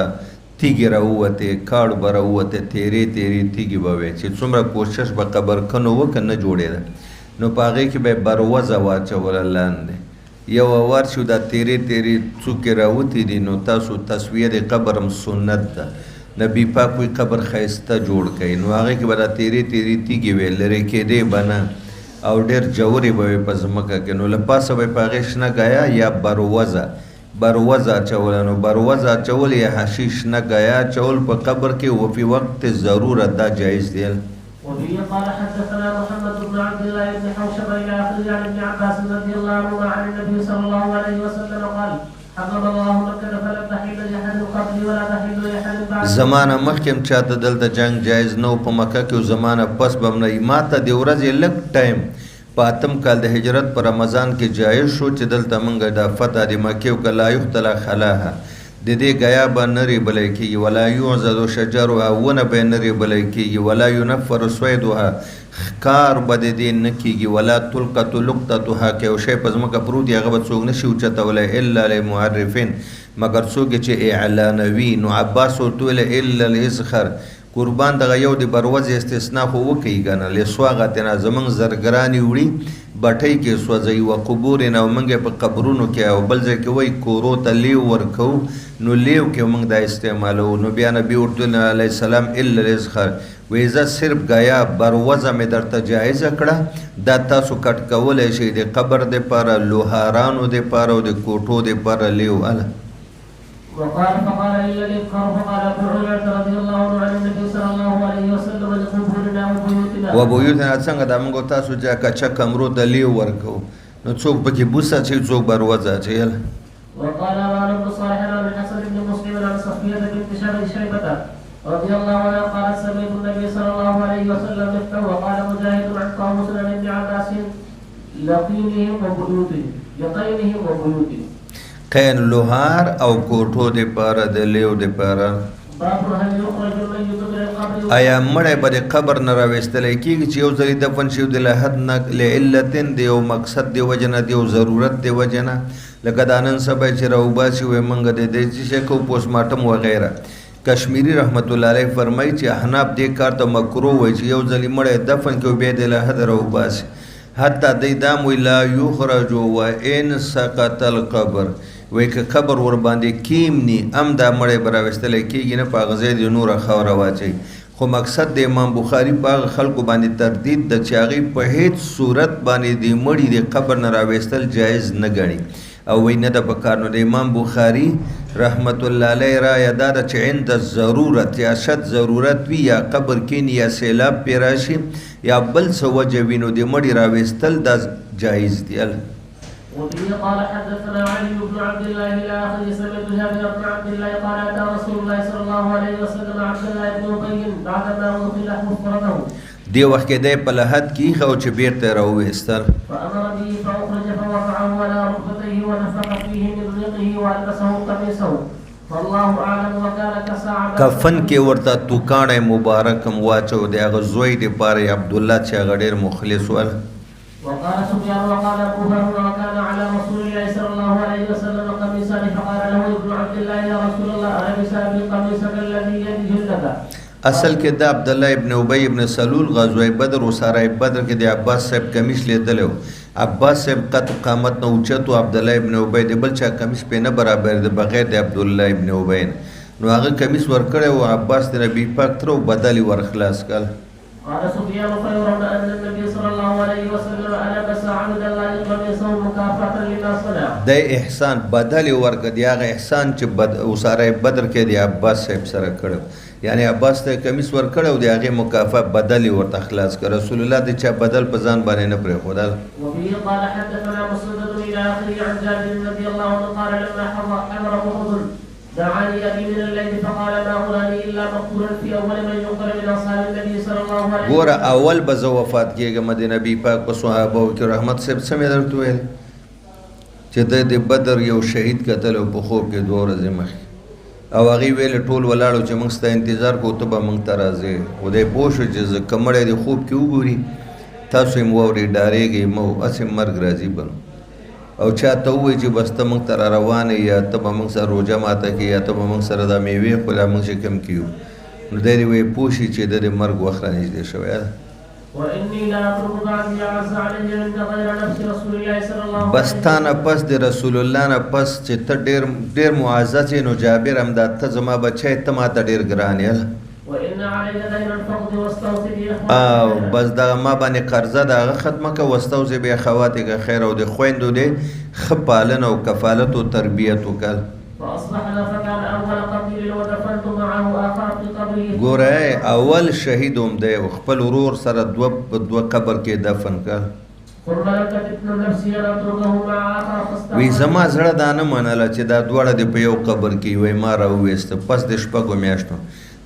تیږې راووتې، کاړو به راووتې، تیرې تیږې به وې چې څومره کوشش به قبرکنو وکړه نه جوړېده، نو په هغې کې به یې بروزه واچوله لاندې. یو وار چې دا تیرې څوکې راوتې دي نو تاسو تصویه د قبر هم سنت ده. نبی پاک وی قبر خیسته جوړ کړي، نو هغې کې به دا تیرې تیږې وې لرې کېدې به نه او ډېر جوړې به وې په ځمکه کې، نو له پاسه به یې په هغې شنه ګیا یا بروزه اچوله. نو بروزه اچول یا حشیش نه ګیا اچول په قبر کې وفي وقت ضرورت دا جایز دی. وبه قال حدثنا محمد بن عبد الله بن حوشب الى اخره عن ابن عباس رضي الله عنهما عن النبي صلى الله عليه وسلم قال حرم الله مكة فلم تحل لأحد قبلي ولا تحل لأحد بعد. زمانه مخکې هم چاته دلته جنگ جایز نه و په مکه کې، او زمانه پس به هم نه. ما ته د ورځې لږ ټایم په 8م کال د هجرت په رمضان کې جایز شو چې دلته موږ د فتح د مکې وکړه. لا یختلا خلاها، د دې ګیا به نه ریبلی کېږي، ولا یعضد شجرها، ونه به یې نه ریبلی کېږي، ولا ینفر صیدها، ښکار به د دې نه کېږي، ولا تلقط لقطتها، که یو شی په ځمکه پروت وي هغه به څوک نه شي اوچتولی الا لمعرفین، مګر څوک چې اعلانوي. نو عباس ورته ویل الا الازخر، قربان دغه یو د بروزې استثنا خو وکړي که نه، لسواغتنا زمونږ زرګرانې وړي بټۍ کې سوځوي و قبورنا، او موږ په قبرونو کې او بل ځای کې وایي کورو ته لیو ورکوو، نو لیو کې موږ دا استعمالوو. نو بیا نبي ورته علیه السلام الا الازخر وایي زه صرف ګیا بروزه مې درته جایزه کړه، دا تاسو کټ کولی شئ د قبر دپاره، لوهارانو دپاره او د کوټو دپاره لیو. وقال فقال الا الابخار فقال ابو هريره رضي الله عنه عن النبي صلى الله عليه وسلم لقبورنا وبيوتنا. وبيوتنا څنګه دا موږ تاسو چې کچا کمرو ته لیو ورکو، نو څوک پکې بوسه چې څوک بروزه چې. وقال عمرو بن صالح عن الحسن بن مسلم عن صفيه بنت شيبه رضي الله عنها قالت سمعت النبي صلى الله عليه وسلم يفتح وقال مجاهد عن طاووس عن ابن عباس لقينهم وبيوتهم قین لوهار او کوټو د پاره د لیو د پاره. آیا مړی به د قبر نه راویستلی کېږي چې یو ځلې دفن شي د لحد نه لعلتن د یو مقصد د وجې نه د یو ضرورت د وجې نه، لکه دا نن سبا چې راوباسي وایي موږ د دې شی کوو پوسټمارټم وغیره. کشمیری رحمت الله علیه فرمایي چې احناف دې کار ته مکروه وایي چې یو ځلې مړی دفن کړي بیا د لحد راوباسي. حتی دی دا وایي لا یخرج وان سقط القبر، وایي که قبر ورباندې کیمني هم دا مړی به راویستلی کېږي نه، په هغه ځای د نوره خاوره واچوي. خو مقصد د امام بخاري په هغه خلکو باندې تردید ده چې هغوی په هیڅ صورت باندې د مړي د قبر نه راویستل جایز نه ګڼي او وایي نه ده پکار. نو د امام بخاري رحمت الله علیه رایه دا ده چې عند ضرورت یا شد ضرورت وي، یا قبر کیني یا سیلاب پې راشي یا بل څه وجه وي، نو د مړي راویستل دا جایز دی. وبه قال حدثنا علي بن عبد الله الى اخره سمعت جابر بن عبد الله قال اتى رسول الله صلى الله عليه وسلم عبد الله بن ابي بعدما ادخل مفرده. دی وخت کې دی په لحد کې خو چې بیرته راوویستل. فامر به فاخرج فوضعه على ركبتيه ونفخ فيه من ريقه والبسه قميصه والله اعلم وكان كساعه. کفن کې ورته توکاڼی مبارک هم واچو، د هغه زوی دپاره عبد الله چې هغه ډېر مخلص ول. وقال سفيان وقال ابو هريره وكان على رسول الله صلى الله عليه وسلم قميصان فقال الله يا رسول الله ألبس أبي قميصك الذي يده لك. اصل کې د عبد الله ابن ابي ابن سلول غزوه بدر او ساره بدر کې د عباس صاحب کمیس لیدلو. عباس صاحب قد قامت نو اوچتو، عبد الله ابن ابي د بل چا کمیس په نه برابر د بغیر د عبد الله ابن ابي نو هغه کمیس ورکړ او عباس د نبی پاک تر بدلی ورخلاص کړ. قال سفيان فيرون أن النبي صلى الله عليه وسلم ألبس عبد الله قميصه مكافأة لما صنع. د احسان بدلی ورکړ، دی هغه احسان چې او ساره بدر کې د عباس صاحب سره کړ، یعنی عباس ته کمیس ورکړ او د هغه مکافأت بدلی ورته خلاص کړ. رسول الله د چا بدل په ځان باندې نه پرې خدای. وفيه قال حدثنا مسدد الى اخره عن جابر رضي الله عنه قال لما حضر احد دعاني ابي من الليل فقال ما اراني الا مقتولا في اول من يقتل من اصحاب النبي صلى الله عليه وسلم. ګوره اول به زه وفات کېږم د نبی پاک په صحابه کې رحمت صاحب سمې درته ویل چې د بدر یو شهید قتل او په خوب کې 2 ورځې مخکې او هغې ویل ټول ولاړو چې موږ ستا انتظار کوو ته به موږ ته راځې. خو دی پوه شو چې زه کمړی د خوب کې وګوري تاسو یې واورئ ډارېږئ مه هسې مرګ راځي به او چا ته ووایي چې بس ته موږ ته را روان یا ته به موږ سره روژه ماته کړي یا ته به موږ سره دا میوې خو لا موږ چې کم کیو نو دی دې وایي پوه شي چې د مرګ وخت را نږدې شوی ده. وإني لا أترك بعدي عز علي من غير نفس رسول الله صلى الله عليه وسلم. بس تا نه پس د رسول الله نه پس چې ته ډېر معزز یې نو جابر همدا ته زما بچی ته ما ته ډېر ګران یې. وإن علي دين الفقد واستوصي به او بس دغه ما باندې قرضه د هغه ختمه که واستوصي به اخواتک خیر او د خویندو دې ښه پالنه او کفالت او تربیت وکړ. فأصبحنا فكان أول قتيل ودفنت معه آخر في قبره. ګوره اول شهید هم دی او خپل ورور سره دوه قبر کې دفن کړ. ثم لم تفتن نفسي أن أتركه مع آخر فاستغفر. وی زما زړه دا نه منله چې دا دواړه د په یو قبر کې وای ما راوویسته پس د شپږو میاشتو.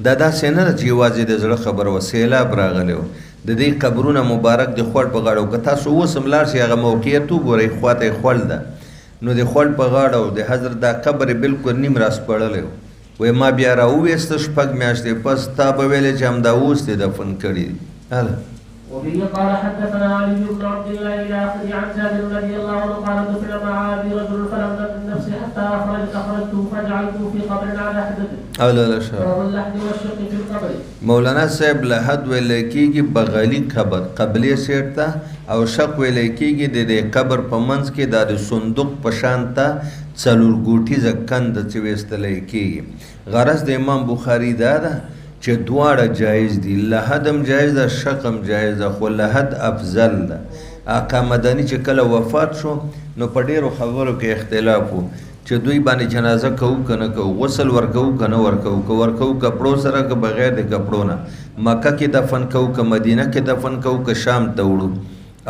دا داسې نه ده چې یوازې د زړه خبر و، سیلاب راغلی و د دې قبرونه مبارک د خوړ په غاړه و. که تاسو اوس هم لاړ شئ هغه موقعیت وګورئ خواته یې خوړ ده نو د خوړ په غاړه و د حضرت دا قبر بلکل نیم راسپړلی و. وایي ما بیا راوویسته 6 میاشتې پس تا به ویلې چې همدا اوس دې دفن کړي دي. وبه قال حدثنا علي بن عبد الله الى اخره عن جابر رضي الله عنه قال دفن مع ابي رجل فلم تكن نفسي حتى اخرجته فجعلته في قبر على حدته. او اللحد والشق في القبر. مولانا صاحب لحد ویل کېږي بغلي قبر قبلې سیټ ته او شق ویل کېږي د قبر په منځ کې د صندوق په شان ته 4 ګوټیزه کند چې ویستلی کېږي. غرض د امام بخاري دا ده چې دواړه جایز دي، لحد هم جایز ده شق هم جایز ده، خو لحد افضل ده. آقا مدني چې کله وفات شو نو په ډېرو خبرو کې اختلاف و چې دوی باندې جنازه کوو که نه کوو، غسل ورکوو که نه ورکوو، که ورکوو کپړو سره که بغیر د کپړو نه، مکه کې دفن کوو که مدینه کې دفن کوو که شام ته وړو.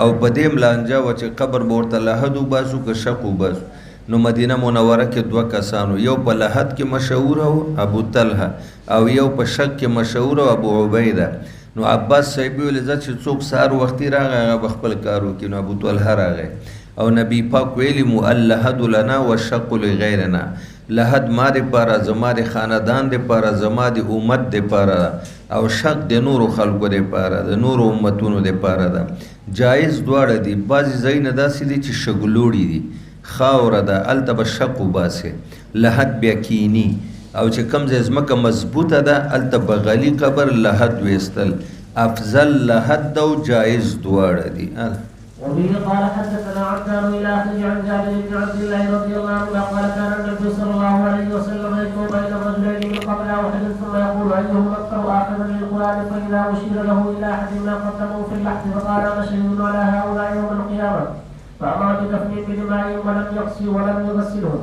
او په دې ملانجه وه چې قبر به ورته لحد وباسو که شق وباسو. نو مدینه منوره کې 2 کسانو، یو په لحد کې مشهور او ابو طلحه او یو په شک کې مشهور او ابو عبیده. نو عباس صاحب ویل چې څوک سهار وختي راغی هغه به خپل کار وکړي. نو ابو طلحه راغی او نبی پاک ویلي مو اللحد لنا والشق لغیرنا، لحد ما دپاره زما د خاندان دپاره زما د امت دپاره او شق د نورو خلکو دپاره د نورو امتونو دپاره ده. جایز دواړه دي. بعضې ځایونه داسې دي چې شګلوړي دي، خاوره ده هلته به شق وباسې، لحد بیا کینی. او چې کوم ځای ځمکه مضبوطه ده هلته بغلي قبر لحد ویستل افضل لحد ده او جایز دواړه دي. وبه قال حدثنا عبدان الى اخره عن جابر بن عبد الله رضي الله عنه قال كان النبي صلى الله عليه وسلم يجمع بين الرجلين من قبل واحد ثم يقول ايهما اكثر اخذا للقران فاذا اشير له الى احد ما قدمه في اللحد فقال انا شهيد على هؤلاء يوم القيامه فامر بدفن بدمائهم ولم يقصي ولم يغسلهم.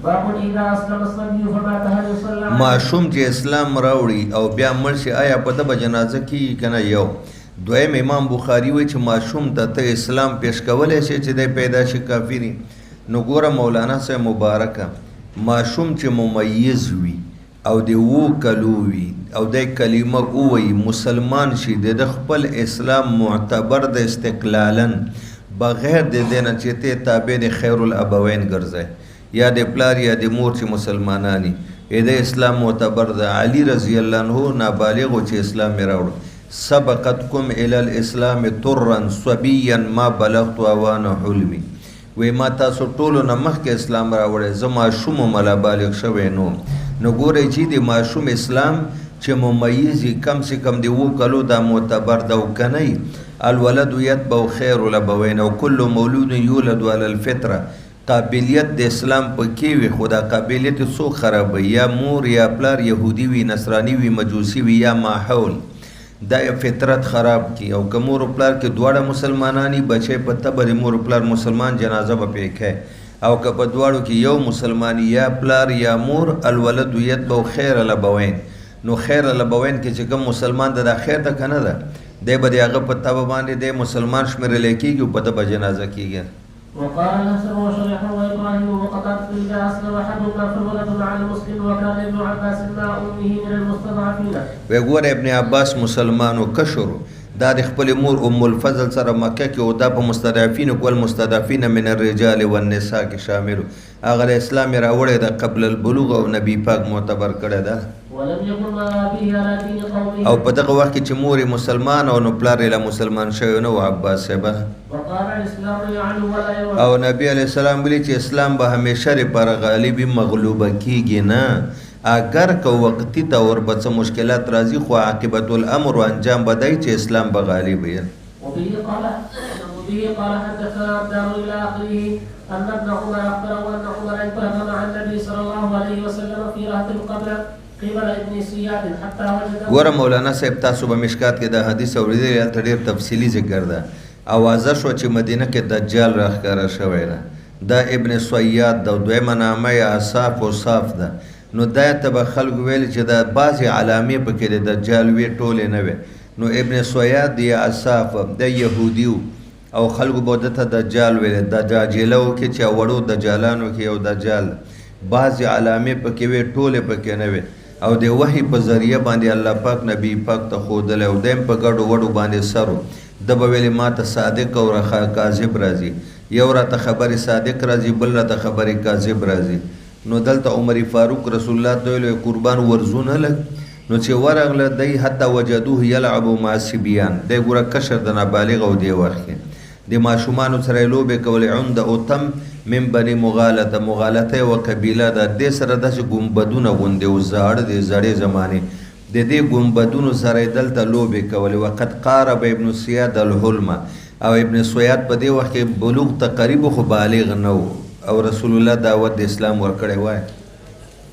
باب اذا اسلم الصبي فمات هل يصلى عليه؟ ماشوم چې اسلام راوړي او بیا مړ شي آیا په ده به جنازه کېږي که نه؟ یو دویم امام بخاري وایي چې ماشوم ته اسلام پیش کولی شي چې دی پیدا شي کافري. نو ګوره مولانا صاحب مبارکه ماشوم چې ممیز وي او د 7 کلو وي او دی کلمه ووایي مسلمان شي د خپل اسلام معتبر د استقلالا بغیر د دې نه چې ته تابع د خیر الابوین ګرځئ یا د پلار یا د مور چې مسلمانانی د اسلام معتبر ده. علي رضی الله عنه نابالغ و چې اسلام یې راوړ سبقتکم الی الاسلام طرا صبیا ما بلغت اوان حلمی. وی ما تاسو ټولو نه مخکې اسلام راوړی زه ماشوم وم لا بالغ شوی نو ګورئ چې د ماشوم اسلام چې ممیز یې کم سے کم د 7 کالو دا معتبر ده او که نه الولد یتبع خیر الابوین او کل مولود یولد علی الفطره قابلیت د اسلام پکې وي خو دا قابلیت څوک خرابوي یا مور یا پلار یهودي وي نصراني وي مجوسي وي یا ماحول دا فطرت خراب کی او که مور و پلار کې دواړه مسلمانانی بچی په تبه د مور و پلار مسلمان جنازه به پې کوي او که په دواړو کې یو مسلمانی یا پلار یا مور الولد یتبع خیر الابوین نو خیر الابوین کې چې کوم مسلمان ده دا خیر ده که نه ده دی به د هغه په تبه باندې دی مسلمان شمېرلی کېږي او په ده به جنازه کېږي. وقال نصر وشريح وابراهيم وقتادة اذا اسلم احدهما فالولد مع المسلم وكان ابن عباس مع امه من المستضعفين. وی ګوره ابن عباس مسلمانو کشر دا د خپل مور ام الفضل سره مکه کې او دا په مستضعفین او المستضعفین من الرجال والنساء کې شامل هغه د اسلام راوړی د قبل البلوغ او نبی پاک معتبر کړی ده. ولم يكن ما به على دين قومه او په دغه وخت کې چې مور مسلمان او نو پلار یې مسلمان شوی نو عباس صاحب وقال الاسلام يعلو ولا يعلو او نبی علیہ السلام ویلي چې اسلام به همیشه لپاره غالبي مغلوبه کیږي نه اگر که وقتی طور به څه مشکلات راځي خو عاقبت الامر و انجام بدای چې اسلام به غالب وي. وبه قال حدثنا عبدان الى اخره ان ابن عمر اخبره ان عمر انطلق مع النبي صلى الله عليه وسلم في رهط القبر قبل ابن سياد حتى وجد. ګوره مولانا صاحب تاسو به مشکات کې دا حدیث اوریدلی هلته ډېر تفصیلي ذکر ده. اوازه شوه چې مدینه کې دجال راښکاره شوی ده دا ابن سیاد ده دویمه نامه یې اصاف و صاف ده نو دا ته به خلکو ویل چې دا بعضې علامې پکې د دجال وې ټولې نه وې نو ابن سیاد یا اصاف د یهودي او خلکو به ده ته دجال ویل دجاجله وکړي چې وړو دجالانو کې یو دجال بعضې علامې پکې وې ټولې پکې نه وې او د وحی په ذریعه باندې الله پاک نبی پاک ته ښودلی او دیم په ګډو وډو باندې سر د به ویلې ما ته صادق او کاذب راځي یو راته خبرې صادق راځي بل راته خبرې کاذب راځي نو دلته عمر فاروق رسول الله ته ویلو قربان ورزونه لږ نو چې ورغله دی حتی وجدوه یلعب مع الصبیان دی ګوره کشر د نابالغ او دی وخت کې د ماشومانو سره یې لوبې کولې عند اوتم من بني مغالطه و قبیله ده دې سره داسې ګنبدونه غوندې و زاړه د زړې زمانې د دې ګنبدونو سره یې دلته لوبې کولې وقد قارب ابن سیاد الحلم او ابن سیاد په دې وخت کې بلوغ تقریب خو بالغ نه و او رسول الله دعوت د اسلام ورکړی وای.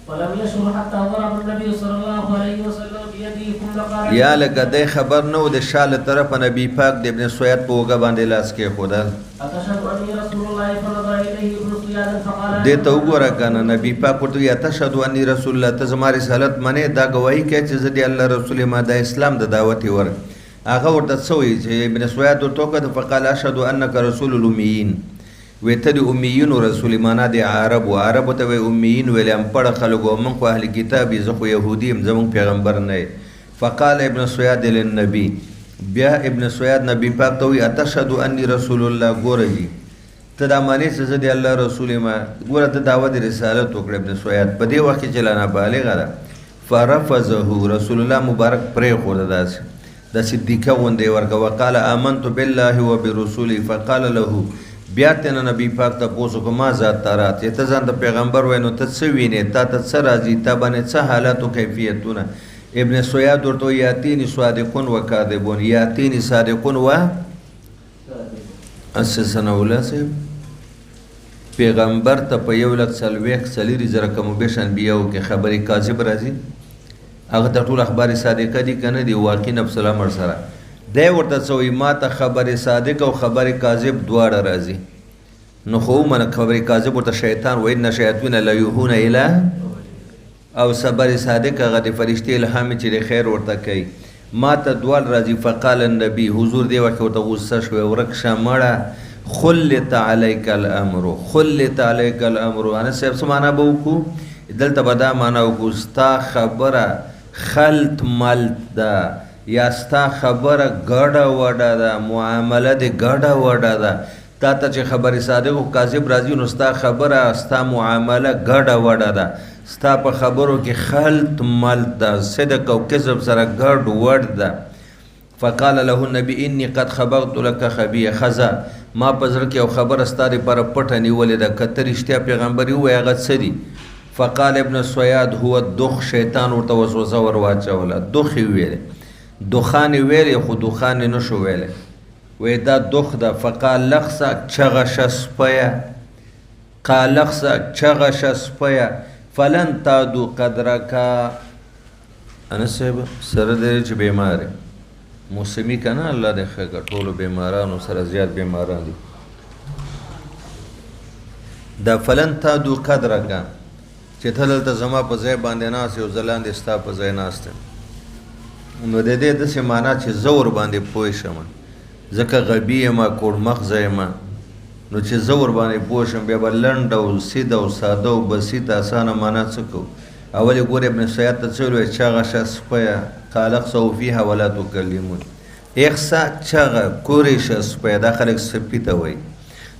ولم يشعر حتى ضرب النبي صلى الله عليه وسلم بيده ثم قال یا لکه دی خبر نه و د شاله طرفه نبی پاک د ابن سیاد په اوږه باندې لاس کېښودل. اتشهد اني رسول الله فنظر اليه ابن سياد فقال دې ته وګوره کنه نبی پاک ورته وایي اتشهد اني رسول الله ته زما رسالت منې دا ګواهي کوي چې زه د الله رسول ما د اسلام د دعوت یې ورک هغه ورته څه وایي چې ابن سیاد ورته وکړه فقال اشهد انک رسول الامیین وی ته د امیینو رسول معنا د عربو ته وی امیین ویل امپړه خلکو موږ خو اهل کتاب یې زه خو یهودي یم زموږ پیغمبر نه یې فقال ابن سیاد للنبي بیا ابن سیاد نبی پاک ته وی اتشهد انی رسول الله ګوره جي ته دا مانې چې زه د الله رسول ما ګوره ته دعوت رسالت وکړه ابن سیاد په دې وخت کې چې لا نابالغه ده فرفضه رسول الله مبارک پرېښوده داسې دیکه غوندې ورکه وقال آمنت بالله وبرسوله فقال له بیا تینا نبی پاک ته پوسو که ما ذات تا رات ته ځان د پیغمبر وای نو ته څه وینې تا ته څه راځي تا باندې څه حالات و کیفیتونه ابن سیاد ورته یاتیني صادقون و کاذبون یاتیني صادقون و اسسنه الله صاحب پیغمبر ته په 1,40,000 کم بیش انبیاو کې خبرې کاذب راځي هغه ته ټول اخبار صادقه دي که نه دي واقعي نفس الامر سره دی ورته څه وایي ما ته خبرې صادق او خبرې کاذب دواړه راځي نو خو ومنه خبرې کاذب ورته شیطان وایي ان شیاطین لیوحون الی او خبرې صادق هغه د فرشتې الهام چې د خیر ورته کوي ما ته دواړه راځي فقال النبي حضور دی وخت ورته غوسه شوی ورک شه مړه خلت علیک الامر خلت علیک الامر انا صاحب څه معنا به وکړو دلته به دا معنا وکړو ستا خبره خلط ملت ده یا ستا خبره ګډه وډه ده معامله د ګډه وډه ده تا ته چې خبرې صادق او کاذب راځي نو ستا خبره ستا معامله ګډه وډه ده ستا په خبرو کې خلط ملت ده صدق او کذب سره ګډ وډ ده فقال له النبي اني قد خبرت لك خبيه خزا ما پزړه کې یو خبر ستاره پر پټه نیولې ده کته رښتیا پیغمبري وای هغه څه دي فقال ابن سوياد هو الدخ شیطان ورته وسوسه ور واچوله دخ ویل دخان ویل خو دخان نشو ویل وې دا دخ ده فقال لخص چغش سپیا قال لخص چغش سپیا فلن تادو قدرک انا صاحب سره دې چې بیمار موسمی کنه الله دې ښه ټولو بیمارانو سره زیات بیماران دي دا فلن تادو قدرک چې ته دلته زما په ځای باندې ناست یو ځلان دې ستا په ځای ناست نو د دې داسې معنا چې زور باندې پوه شم ځکه غبي یم کوړ مغزه یم نو چې زور باندې پوه شم بیا به لنډ او سیده او ساده او بسیط اسانه معنا څه کوو اول ګور ابن سیاد ته څه ویل چغه سپیا خالق سو فيها ولا تكلمون اخسا چغه کورې سپیا دا خلک سپی ته وایي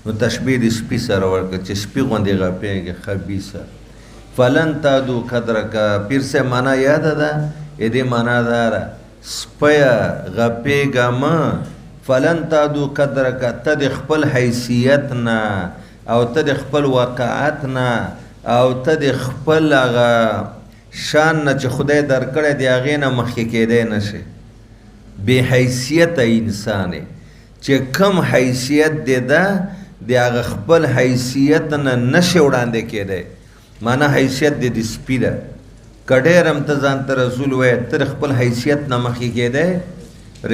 نو تشبیه د سپي سره ورکړه چې سپي غوندې غپېږي خبیثه فلن تادو قدرک پیر سے معنا یاد ده دې معنا داره سپیا غپېږه مه فلن تادو قدرک ته د خپل حیثیت نه او ته د خپل واقعات نه او ته د خپل هغه شان نه چې خدای درکړی دی هغې نه مخکې کېدی نشي بې حیثیته انسان چې کم حیثیت دی ده د هغه خپل حیثیت نه نشي وړاندې کېدی معنا حیثیت دی د سپي ده که ډېر هم ته ځان ته رسول وایې ته د خپل حیثیت نه مخکې کېدی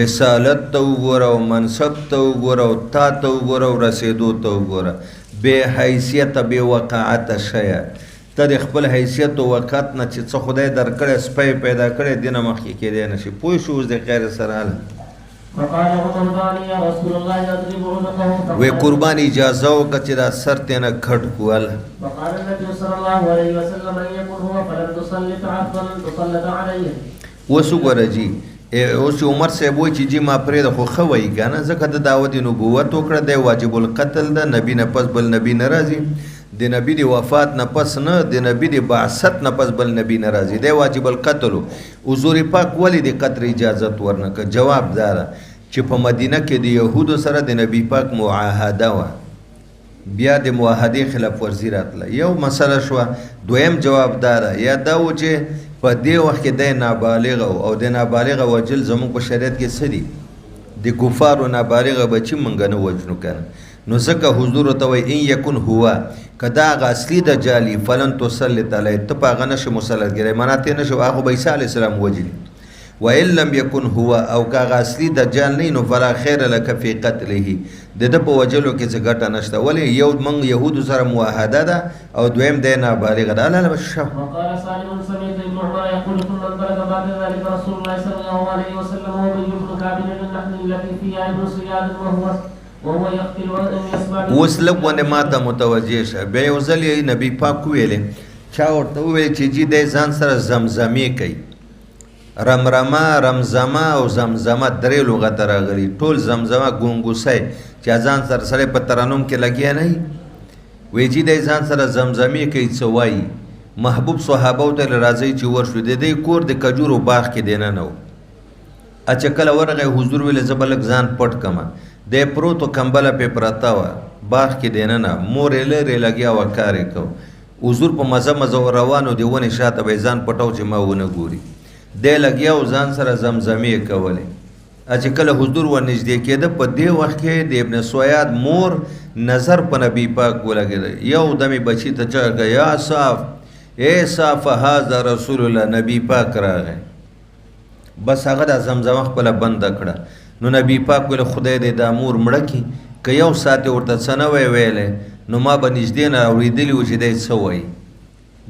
رسالت ته وګوره او منصب ته وګوره او تا ته وګوره او رسېدو ته وګوره بې حیثیته بې وقاعته شیه ته د خپل حیثیت او وقت نه چې څه خدای درکړی سپی پیدا کړی دې نه مخکې کېدی نه شي پوه شو اوس د خیر سره هله وی قربان اجازه وکړه چې دا سر ته نه کټ کو هله اوس وګوره جي اوس عمر صاحب وایي چې جي ما پرېږده خو ښه وایي که نه ځکه د دعوت نبوت وکړه دی واجب القتل ده نبي نه پس بل نبي نه راځي د نبي د وفات نه پس نه د نبي د بعثت نه پس بل نبي نه راځي دی واجب القتل حضور پاک ولې د قتل اجازت ورنکړه جواب دا ده چې په مدینه کې د یهودو سره د نبي پاک معاهده وه بیا د معاهدې خلاف ورزي راتله یو مسله شوه دویم جواب دا ده یا دا و چې په دې وخت کې دی نابالغه او د نابالغه وجل زموږ په شریعت کې څه دي د کفارو نابالغه بچي موږ نه وجنو کنه نو ځکه حضور ته وایي ان یکن هو که دا هغه اصلي دجالي فلن تسلط علیه ته په هغه نشي مسلط کېدی معنا ته نه شو هغه به عیسی علیه السلام وجلي وان لم یکن هو او که هغه اصلي دجال نه نو فلا خیر لک فی قتله د ده په وجلو کې څه ګټه نشته ولې یو موږ یهودو سره معاهده ده او دویم دی نابالغه ده الله شه وقال سالم سمعت ابن عمر يقول ثم انطلق بعد ذلك رسول الله صلى الله عليه وسلم وابي بن كعب من النحل التي فيها ابن صياد وهو يقتل وان يسمع اوس لږ ونه ماته متوجه شه بیا یو ځل یې نبي پاک ویلې چا ورته وویل چې جي دی ځان سره زمزمې کوي رمرمه رمزمه او زمزمه درې لغته راغلي ټول زمزمه ګونګوسی چې ځان سره سړی په ترنم کې لګیا نه وي جي دی ځان سره زمزمې کوي څه وایي محبوب صحابو ته راځي چې ورشو د دې کور د کجورو باغ کې دینه نه و چې کله ورغی حضور ویل زه به لږ ځان پټ کړم دی پروت و کمبله پې پرته وه باغ کې دینه نه مور یې لرې لګیا وه کار یې کو حضور په مزه مزه روانو د ونې شاته به یې ځان پټو چې ما ونه ګوري دی لګیا و ځان سره زمزمې کولې چې کله حضور ورنږدې کېده په دې وخت کې د ابن سویاد مور نظر په نبي پاک ولګېده یو دمې بچي ته چا کړه یا صاف ای صاف هذا رسول الله نبي پاک راغی بس هغه د زمزمه خپله بنده کړه نو نبي پاک ویل خدای دې دا مور مړه کړي که یو ساعت یې ورته څه نه وی ویلی نو ما به نږدې نه اورېدلي وو چې دی څه وایي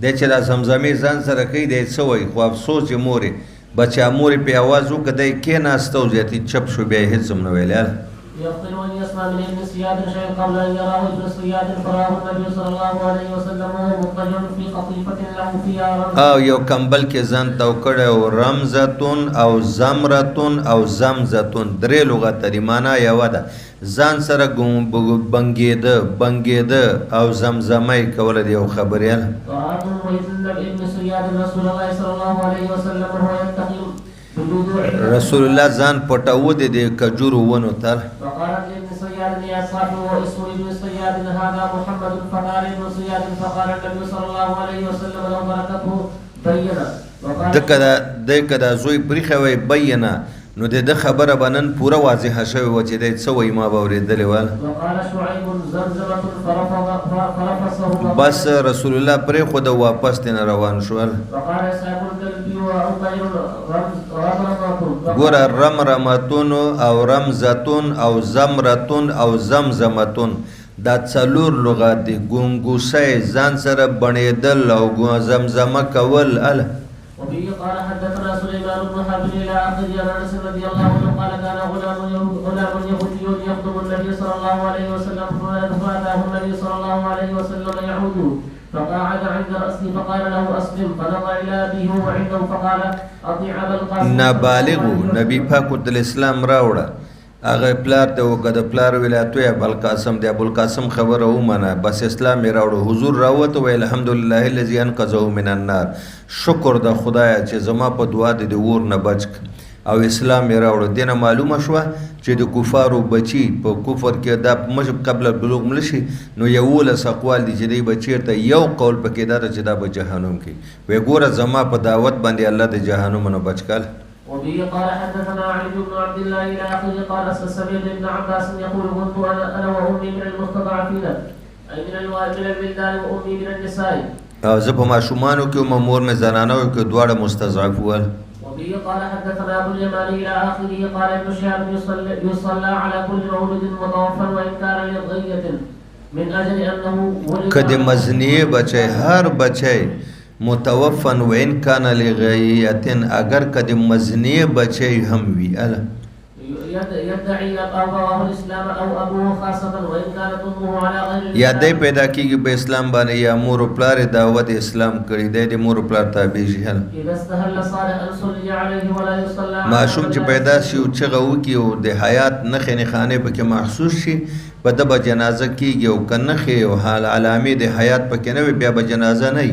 دی چې دا زمزمې ځان سره کوي دی څه وایي خو افسوس چې مور یې بچا مور یې پې اواز وکړه دی کېناسته او زیاتې چپ شو بیا یې هېڅ هم نه ویلی يقتل ان يسمع من ابن صياد شيئا قبل ان يراه ابن صياد فراه النبي صلى الله عليه وسلم وهو مضطجع في قطيفه له فيها رمز او یو کمبل کې ځان تو کړی او رمزتون او زمرتون او زمزتون درې لغته دي معنا یوه ده ځان سره بنګېده او زمزمه یې کوله د یو خبریال ابن صياد رسول الله صلى الله عليه وسلم وهو ينتقل رسول الله ځان پټاوه د کجورو ونو ته. وقالت لابن صياد يا صاحب واسم ابن صياد هذا محمد فقال ابن صياد فقال النبي صلى الله عليه وسلم لو تركته بينا. د کدا زوی پریخه وی بینا نو د خبره بنن پوره واضحه شوی و چې د څه وای ما به اورېدلې وال. وقال شعيب زمزمه فرفضه بس رسول الله پرې خو د واپس تن روان شول. وقال اسحاق الكلبي وعقيل رمزمه ګور رمرمتون او رمزتون او زمرتون او زمزمتون دا څلور لغات دي. ګونګوسه ځان سره بڼېدل او زمزمه کول ال. وبه قال حدثنا سليمان بن حرب الى اخر انس رضي الله عنه قال كان غلام يهودي يخدم النبي صلى الله عليه وسلم فاتاه النبي صلى الله عليه وسلم يعوده فقعد عند راسه فقال له اسلم فنظر الى ابيه وعنده فقال اطيع ابا القاسم. نابالغ نبی پاک الاسلام راوړه هغه پلار ته وکړه پلار ولایتو ابو القاسم دی ابو القاسم خبره ومنه بس اسلام یې راوړو. حضور راوته ویل الحمدلله الذي انقذه من النار. شکر د خدای چې زما په دعا د اور نه بچ او اسلام یې راوړو. دینه معلومه شوه چې د کفارو بچي په کفر کې دا مشب قبل البلوغ ملشي نو یولس اقوال دي چې دی بچی ته یو قول پکې دا چې دا به جهنم کې وی ګوره زما په دعوت باندې الله د جهنم نه بچ کړ. وبه قال حدثنا علي بن عبد الله الى اخره قال سمعت ابن عباس يقول كنت انا وامي من المستضعفين اي من البلدان وامي من النساء. زه په ماشومانو کې مور مې زنانو کې دواړه مستضعف ول. وبه قال حدثنا ابو اليماني الى اخره قال ابن شهاب يصلى على كل مولود متوفى وان كان لضية من اجل انه ولد کده مزنی بچي هر بچي متوفن و ان کان لغیتن اگر کده مزنی بچي هم وی اله يدعي ابوه الاسلام او ابوه خاصه وان كانت امه على غير یا دې پیدا کیږي په اسلام باندې یا مور پلار دعوت اسلام کړی دی د مور پلار تابع شي. اذا استهل صالح ان صلي عليه ولا يصلى معصوم چې پیدا شي او چې غو کی او د حیات نخې نه خانه پکې محسوس شي په دبه جنازه کیږي او کنه خې او حال علامه د حیات پکې نه بیا به جنازه نه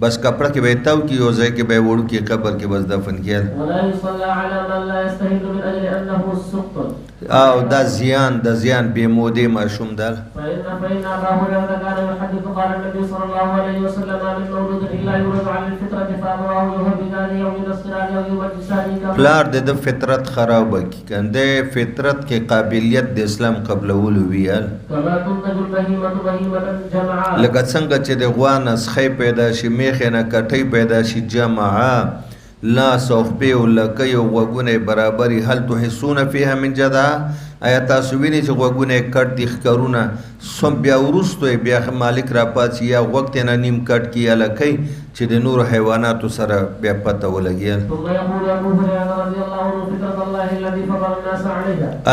بس کپڑا کې بیتاو کی او ځای کې به وړو کې قبر کې بس دفن کېل. ولا يصلى على من لا يستهل من اجل انه السقط او دا زیان به مودې معصوم دل. فإن أبا هريرة كان يحدث قال النبي صلى الله عليه وسلم من مولود إلا يولد على الفطرة فأبواه يهودانه أو ينصرانه أو يمجسانه. پلار د فطرت خراب کی کنده فطرت کې قابلیت د اسلام قبلول ویل. كما تنتج البهيمة بهيمة جمعاء. لکه څنګه چې د غوا نسخې پیدا شي میخه نه کټي پیدا شي جمعا لا صحبه ولکې او وګونه برابرۍ هل تحسون فيها من جدا. آیا تاسو وینئ چې وګونه کټ دي ښکارونه سم بیا ورستو بیا مالک را پاتې یا وخت نه نیم کټ کی الکې چې د نور حیواناتو سره بیا پته ولګیل.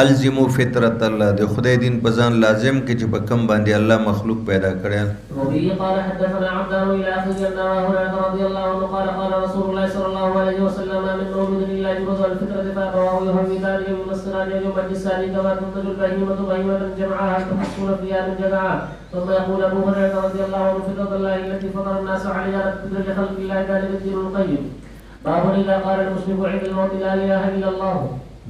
الزموا فطرت الله د خدای دین په ځان لازم کې چې په کم باندې الله مخلوق پیدا کړل. وبه قال حدثنا عبدان الى اخر ان هريره رضي الله عنه قال قال رسول الله صلى الله عليه وسلم من مولود الا يجوز الفطره فابواه يهودانه وينصرانه ويمجسانه كما تنتج البهيمة بهيمة جمعاء تحصل فيها من جمعاء. ثم يقول ابو هريره رضي الله عنه فطرة الله التي فطر الناس عليها لا تبدل لخلق الله ذلك الدين القيم. باب اذا قال المسلم عند الموت لا اله الا الله.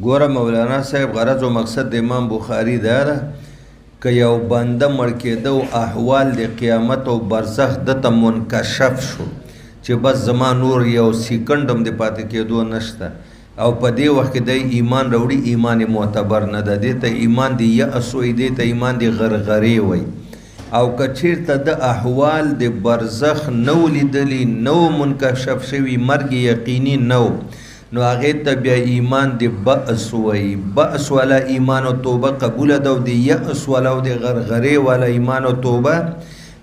ګوره مولانا صاحب غرض او مقصد د امام بخاری دا ده که یو بنده مړ کېده احوال د قیامت او برزخ دته منکشف شو چې بس زما نور یو سیکنډ هم د پاتې کېدو نشته او په دې وخت کې د ایمان راوړي ایمان معتبر نه ده دې ته ایمان دی یا اسوي دې ته ایمان دی غرغري وای او کچیرته د احوال د برزخ نو لیدلی نو منکشف شوی مرګ یقیني نو هغه ته بیا ایمان دی بأس وای بأس ولا ایمان او توبه قبول ده دی یأس ولا د غرغري ولا ایمان او توبه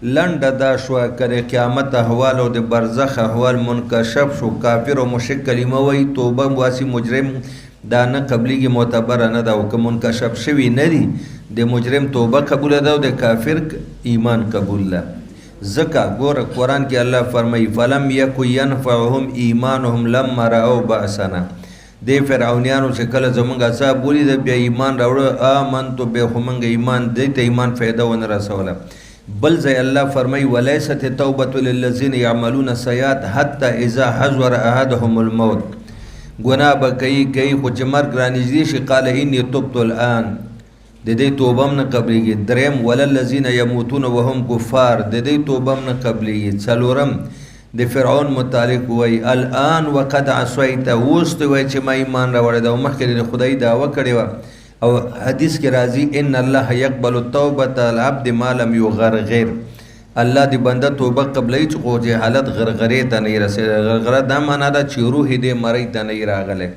لنډه دا شو کړي قیامت احوال او د برزخ احوال منکشف شو کافر او مشرک کلمه وای توبه واسي مجرم دا نه قبليږي معتبر نه دا او که منکشف شوی نه دي د مجرم توبه قبول ده او د کافر ایمان قبول ده. زکا ګوره قرآن کې الله فرمایي فلم یکو ینفعهم ایمانهم لما رأوا بأسنا. د فرعونیانو چې کله زمونږ عذاب ولید بیا ایمان راوړه آمنتو بیا خو موږ ایمان دی ته ایمان فایده ونه رسوله. بل ځای الله فرمایي ولیست التوبة للذین یعملون السیئات حتی اذا حضر احدهم الموت. ګناه به کوي خو چې مرګ رانږدې شي قال اني تبت الآن د دې توبه هم نه قبلېږي. دریم وللذین یموتون وهم کفار د دې توبه هم نه قبلېږي. څلورم د فرعون متعلق وایي الآن وقد عصیت اوس ته وایي چې ما ایمان راوړی دا او مخکې د خدای دعوه کړې وه او حدیث کې راځي ان الله یقبل التوبة العبد ما لم یغرغر الله دی بنده توبه قبلې چې خو جهالت غرغرې ته نه رسېدلی. غرغره دا معنا ده چې روح دې مرۍ ته نه راغلی.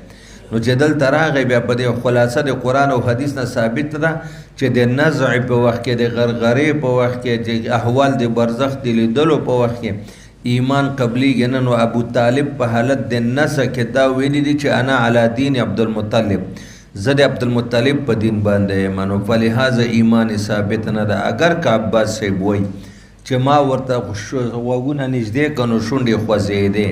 نو چې دلته راغی بیا په دې خلاصه د قرآن او حدیث نه ثابت ده چې د نزع په وخت کې د غرغرې په وخت کې د احوال د برزخ د لیدلو په وخت کې ایمان قبلیږي نه. نو ابو طالب په حالت د نسع کې دا ویلي دي چې انا علی دین عبدالمطلب زه د عبدالمطلب په دین باندې یم. نو فلهذا ایمان ثابت نه ده. اگر که عباس صاحب وایي چې ما ورته غوږونه نږدې کړه نو شونډې خوځېدې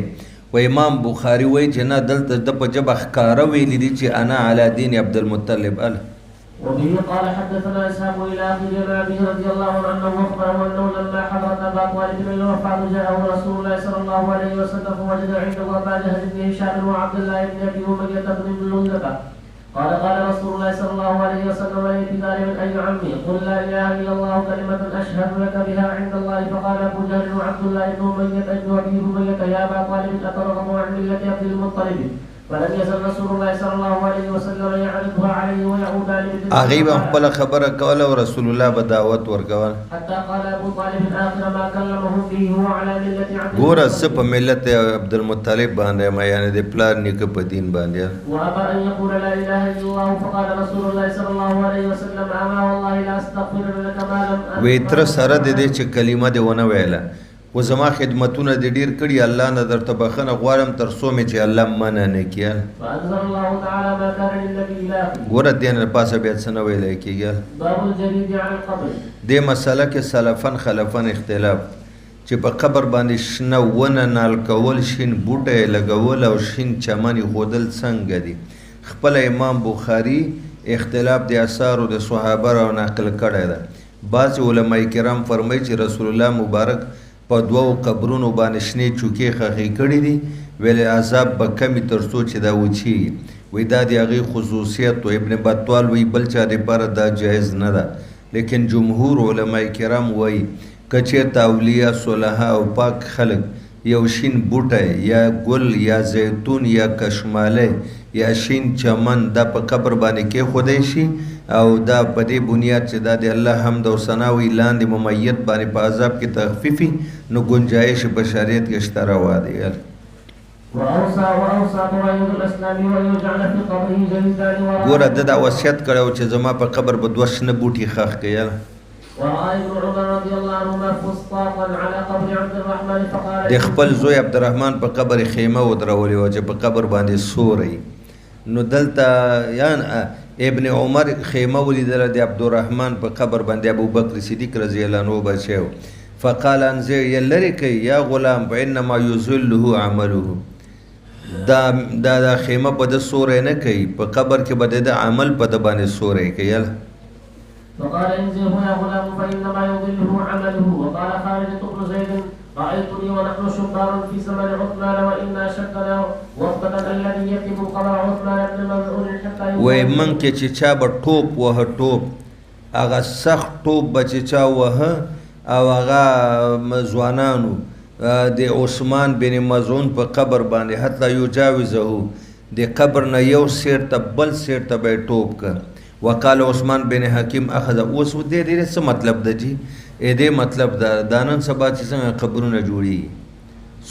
و امام بخاري وایي چې نه دلته د په ژبه ښکاره ویلي دي چې انا علی دین عبدالمطلب. وبه قال حدثنا اسحاق الى اخيه عن ابي رضي الله عنه انه اخبره انه لما حضرت ابا طالب الوفاه جاءه رسول الله صلى الله عليه وسلم فوجد عنده ابا جهل بن هشام وعبد الله بن ابي اميه بن لندبه قال رسول الله صلى الله عليه وسلم في ذلك اي عمي قل لا اله الا الله كلمه اشهد لك بها عند الله. فقال ابو جهل وعبد الله بن اميه ابن ابي اميه يا ابا طالب اترغب عن مله عبد المطلب فلم يزل رسول الله صلى الله عليه وسلم يعرضها عليه ويعود عليه هغه خپل خبره کوله او رسول الله به دعوت ورکول حتى قال ابو طالب اخر ما كلمه فيه هو على مله عبد ګور په ملت عبدالمطلب باندې ما یعنی د پلار نیکه په دین باندې وابى ان يقول لا اله الا الله. فقال رسول الله صلى الله عليه وسلم اما والله لا استغفر لك ما لم وې تر سره د دې چې کلمه دې ونه ویله و زما خدمتونه دې ډیر کړي الله نه درته بخښنه غواړم تر څو مې چې الله منع نه کړي. فانزل الله تعالی ما كان للنبي لا ګوره دې نه پاسه بیا څه نه ویلی کېږي. باب الجديد عن القبر دې مسله کې سلفن خلفن اختلاف چې په قبر باندې شنه ونه نال کول شین بوټی لګول او شین چمن ایښودل څنګه دي. خپل امام بخاري اختلاف د اثارو د صحابه را نقل کړی ده. بعض علماء کرام فرمایي چې رسول الله مبارک په دوو قبرونو باندې شنې چوکې خښې کړي دي ویلې عذاب به کمي تر څو چې دا وچیږي. وایي دا د هغې خصوصیت و. ابن بطال وایي بل چا دپاره دا جایز نه ده. لیکن جمهور علماء کرام وایي که چېرته اولیاء صلحا او پاک خلک یو شین بوټی یا ګل یا زیتون یا کشمالی یا شین چمن دا په قبر باندې کېښودی شي او دا په دې بنیاد چې دا د الله حمد او ثنا وي لاندې ممیت باندې په عذاب کې تخفیفي نو ګنجایش په شریعت کې شته روا دی. واوصى قرائد الاسلام وان يجعل في قبره جلدان ګوره ده دا وصیت کړی چې زما په قبر به دوه شنه بوټي ښخ کړي. ورأى ابن عمر رضي الله عنهما فسطاطا على قبر عبد الرحمن فقال د خپل زوی عبدالرحمن په قبر خیمه ودرولې وه چې په قبر باندې سوری. نو دلته یان ابن عمر خیمه ولیدله د عبدالرحمن په قبر باندې ابوبکر صدیق رضی الله عنه بچی و. فقال انزل یې لرې کوي یا غلام فانما یذله عمله دا خیمه په ده سوری نه کوي په قبر کې به د عمل په ده باندې سوری کوي. فقال انزله يا غلام فانما يضله عمله. وقال خالد بن زيد رايتني ونحن شبار في زمن عثمان وانا شدنا وفقه الذي يكتب قبر عثمان بن مظعون حتى وای من کې چې چا به ټوپ وهه ټوپ هغه سخت ټوپ به چې چا وهه او هغه ځوانانو د عثمان بن مظعون په قبر باندې حتی یجاوزه د قبر نه یو سیر ته بل سیر ته به یې ټوپ که. وقال عثمان بن حکیم اخذ. اوس دې څه مطلب ده جی دې مطلب دا نن سبا چې څنګه قبرونه جوړېږي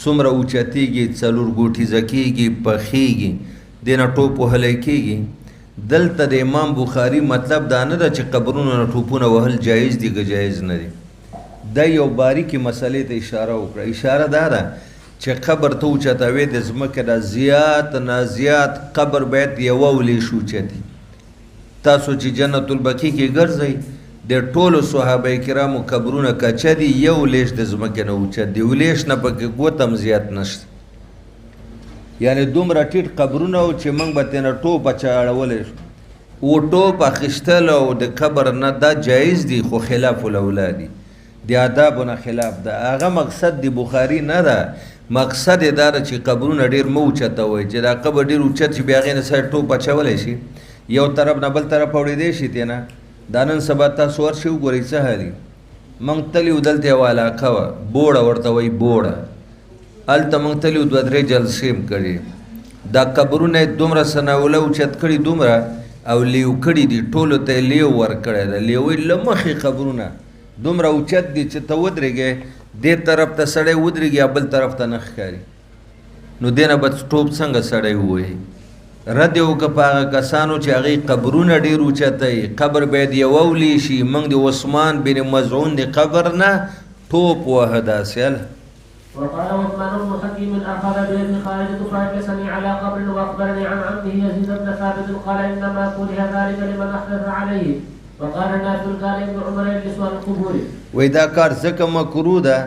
څومره اوچتېږي 4 ګوټې زکېږي پخېږي دې نه ټوپ وهلی کېږي. دلته د امام بخاري مطلب دا نه ده چې قبرونو نه ټوپونه وهل جایز دي که جایز نه دي. دا یو باریکې مسلې ته اشاره وکړه. اشاره دا ده چې قبر ته اوچتوې د ځمکې نه زیات نه زیات قبر باید یوه ولیش اوچتي. تاسو چې جنت البقیع کې ګرځئ د ټولو صحابه کرامو قبرونه کچه دي یو لیش د ځمکې نه اوچت دي. ولیش نه پکې ګوتم زیات نشته. یعنی دومره ټیټ قبرونه و چې موږ به ترېنه ټوپ اچاړولی شو. و ټوپ اخیستل او د قبر نه دا جایز دي خو خلاف الاولا دي د آدابو نه خلاف ده. هغه مقصد د بخاري نه ده. مقصد یې دا ده چې قبرونه ډېر مه اوچتوئ چې دا قبر ډېر اوچت چې بیا هغې نه سړی ټوپ اچولی شي یو طرف نه بل طرف اورېدی شي ترې نه دا نن سبا تاسو ورشئ وګورئ څه حالي موږ تلي وو دلته یوه علاقه وه بوړه ورته وایي بوړه هلته موږ تلي وو 2-3 جلسې هم کړي دا قبرونه یې دومره سناوله اوچت کړي دومره او لیو کړي دي ټولو ته یې لیو ورکړی ده لیوی له مخې قبرونه دومره اوچت دي چې ته ودرېږې دې طرف ته سړی ودرېږي یا بل طرف ته نه ښکاري نو دې نه به ټوپ څنګه سړی ووهي رد یې وکړه په هغه کسانو چې هغوی قبرونه ډېر اوچتوي قبر باید یوه ولی شي موږ د عثمان بن مزعون د قبر نه ټوپ وهه داسې وقال عثمان بن حكيم اخذ بيد خالد فاجلسني على قبر واخبرني عن عمه يزيد بن ثابت قال انما كره ذلك لمن احدث عليه وقال نافع كان ابن عمر يجلس على القبور وای دا کار ځکه مکروه ده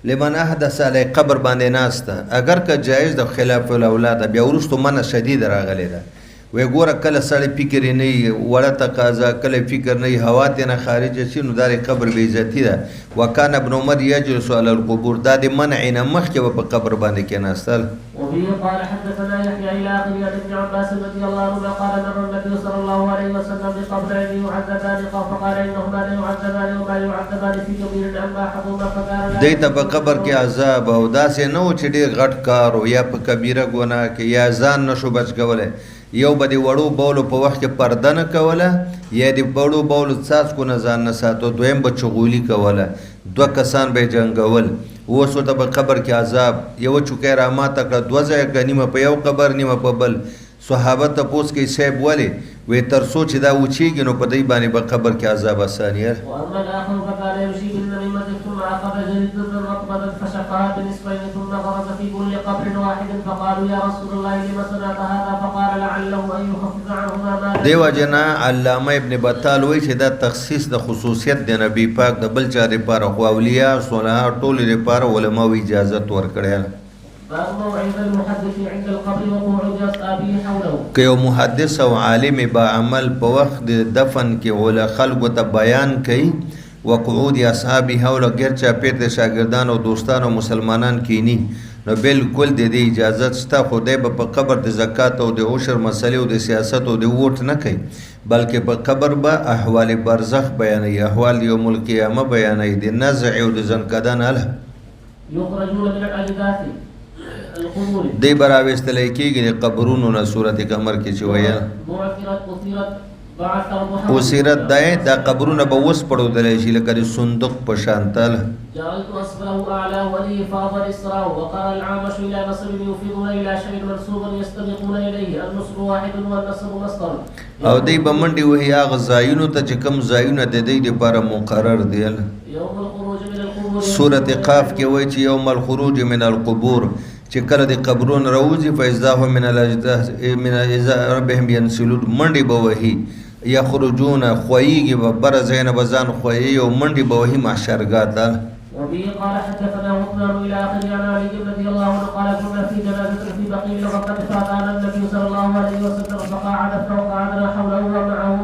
لمن احدث علی قبر باندې ناسته اگر که جایز د خلاف الاولاد بیا وروستو منع شدید راغلی ده وی ګوره کله سړی فکر یې نه وي وړه تقاضا کله فکر نه وي هوا ترې نه خارجه شي نو دا د قبر بې عزتي ده وکان ابن عمر یجلس علی القبور دا د منع نه مخکې به په قبر باندې کېناستل وفيه قال حدثنا يحيى الى اخر عن ابن عباس رضي الله عنهما قال مر النبي صلى الله عليه وسلم بقبرين يعذبان فقال انهما لا يعذبان وما يعذبان في كبير اما احدهما فقال دی ته په قبر کې عذاب او داسې نه و چې ډېر غټ کار و یا په کبیره ګناه کې یا ځان نشو بچ کولی یو به د وړو بولو په وخت کې پرده نه کوله یا د وړو بولو څاڅکو نه ځان نه ساتو دویم به چغولي کوله 2 کسان به یې جنګول اوس ورته په قبر کې عذاب یوه چوکۍ راماته کړه 2 ځایه کړه نیمه په یو قبر نیمه په بل صحابه تپوس کوي صاحب ولې وی تر څو چې دا وچیږي نو په دې باندې به قبر کې عذاب اسانیه واما الاخر فكان يمشي بالنميمه ثم اخذ جريده رطبه فشقها بنصفين ثم غرز في كل قبر واحد فقالوا يا رسول الله لم صنعت هذا فقال لعله ان يخفف عنهما ما دیو جنا علامه ابن بطال وایي چې دا تخصیص د خصوصیت د نبی پاک د بل چا لپاره خو اولیاء صالحان ټولو لپاره علماو اجازت ورکړی که یو محدث او عالم با عمل په وخت د دفن کې ول خلکو ته بیان کوي وقعود اصحاب حول غیر چا پیته شاګردان او دوستان او مسلمانان کینی نو بالکل د دې اجازه شته خدای په قبر د زکات او د عشر مسلې او د سیاست او د ووټ نه کوي بلکې په قبر به احوال برزخ بیانوي احوال یوم القیامه بیانوي د نزع او د زنکدان اله یخرجون من الاجداث دی براوستلی کېږي د قبرونو نه صورت قمر کې چې ویل اوسیرت دی دا قبرونه به اوس پړودلی شي لکه د صندوق په شان تل جعلت اصبعه اعلى ولي فاض الاسراء وقال العامش الى نصر يفيضون الى شيء منصوب يستبقون اليه النصر واحد والنصر مصدر او دی به منډې وهي هغه ځایونو ته چې کوم ځایونه د دې لپاره مقرر دی يوم الخروج من القبور سورت قاف کې وایي چې یوم الخروج من القبور چې کله د قبرون روزي فاذا هم من الاجداث من اذا ربهم ينسلون منډې به وهي یخرجون خویږي به بره ځای نه به ځان خویي او منډې به وهي محشرګاه ته وبه قال حدثنا عثمان الى اخر عن علي رضي الله عنه قال كنا في جنازه في بقيع وقد فاتانا النبي صلى الله عليه وسلم فقعد فوقعدنا حوله ومعه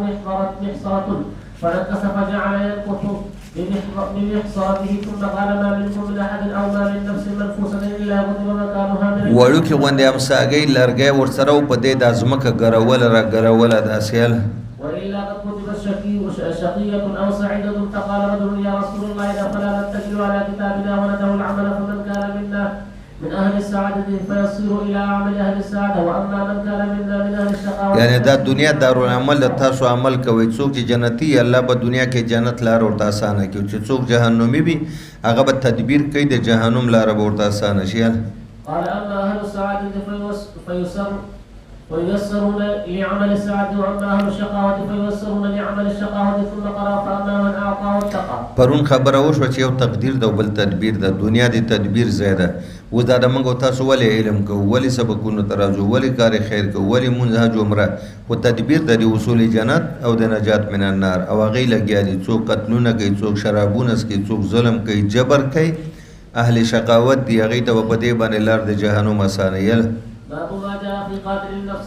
محصره فنكس فجعل ينكث بمحصرته ثم قال ما منكم من احد او ما من نفس منفوسه الا غضب مكانها من وړوکې غوندې امساګۍ لرګی ورسره و په دې د ځمکه ګروله را ګروله داسې والا قد كتبت شقيه او سعيده فقال رجل يا رسول الله اذا فلا نتكل على كتابنا وندعو العمل فمن كان منا من اهل السعاده فيصير الى عمل اهل السعاده واما من كان منا من اهل الشقاوه یعنی دا دنیا دارالعمل د تاسو عمل کوي څوک چې جنتی الله په دنیا کې جنت لار ورته اسانه کوي چې څوک جهنمی وي هغه به تدبیر کوي د جهنم لار ورته اسانه شي قال اما اهل السعاده فييسرون لعمل السعاده واما اهل الشقاوه فييسرون لعمل الشقاوه ثم قرأ فاما من اعطى واتقى پرون خبره وشوه چې یو تقدیر ده او بل تدبیر ده دنیا د تدبیر زیاده اوس دا د موږ تاسو ولې علم کوو ولې سبقونو ته راځو ولې کار خیر کوو ولې مونځ حج عمره خو تدبیر د اصول جنت او د نجات من النار او هغې لګیا دي څوک قتلونه کوي څوک شرابونه څکي څوک ظلم کوي جبر کوي اهل شقاوت دي هغې ته به په دې باندې لار د جهنم اسانیل باب ما جاء في قاتل النفس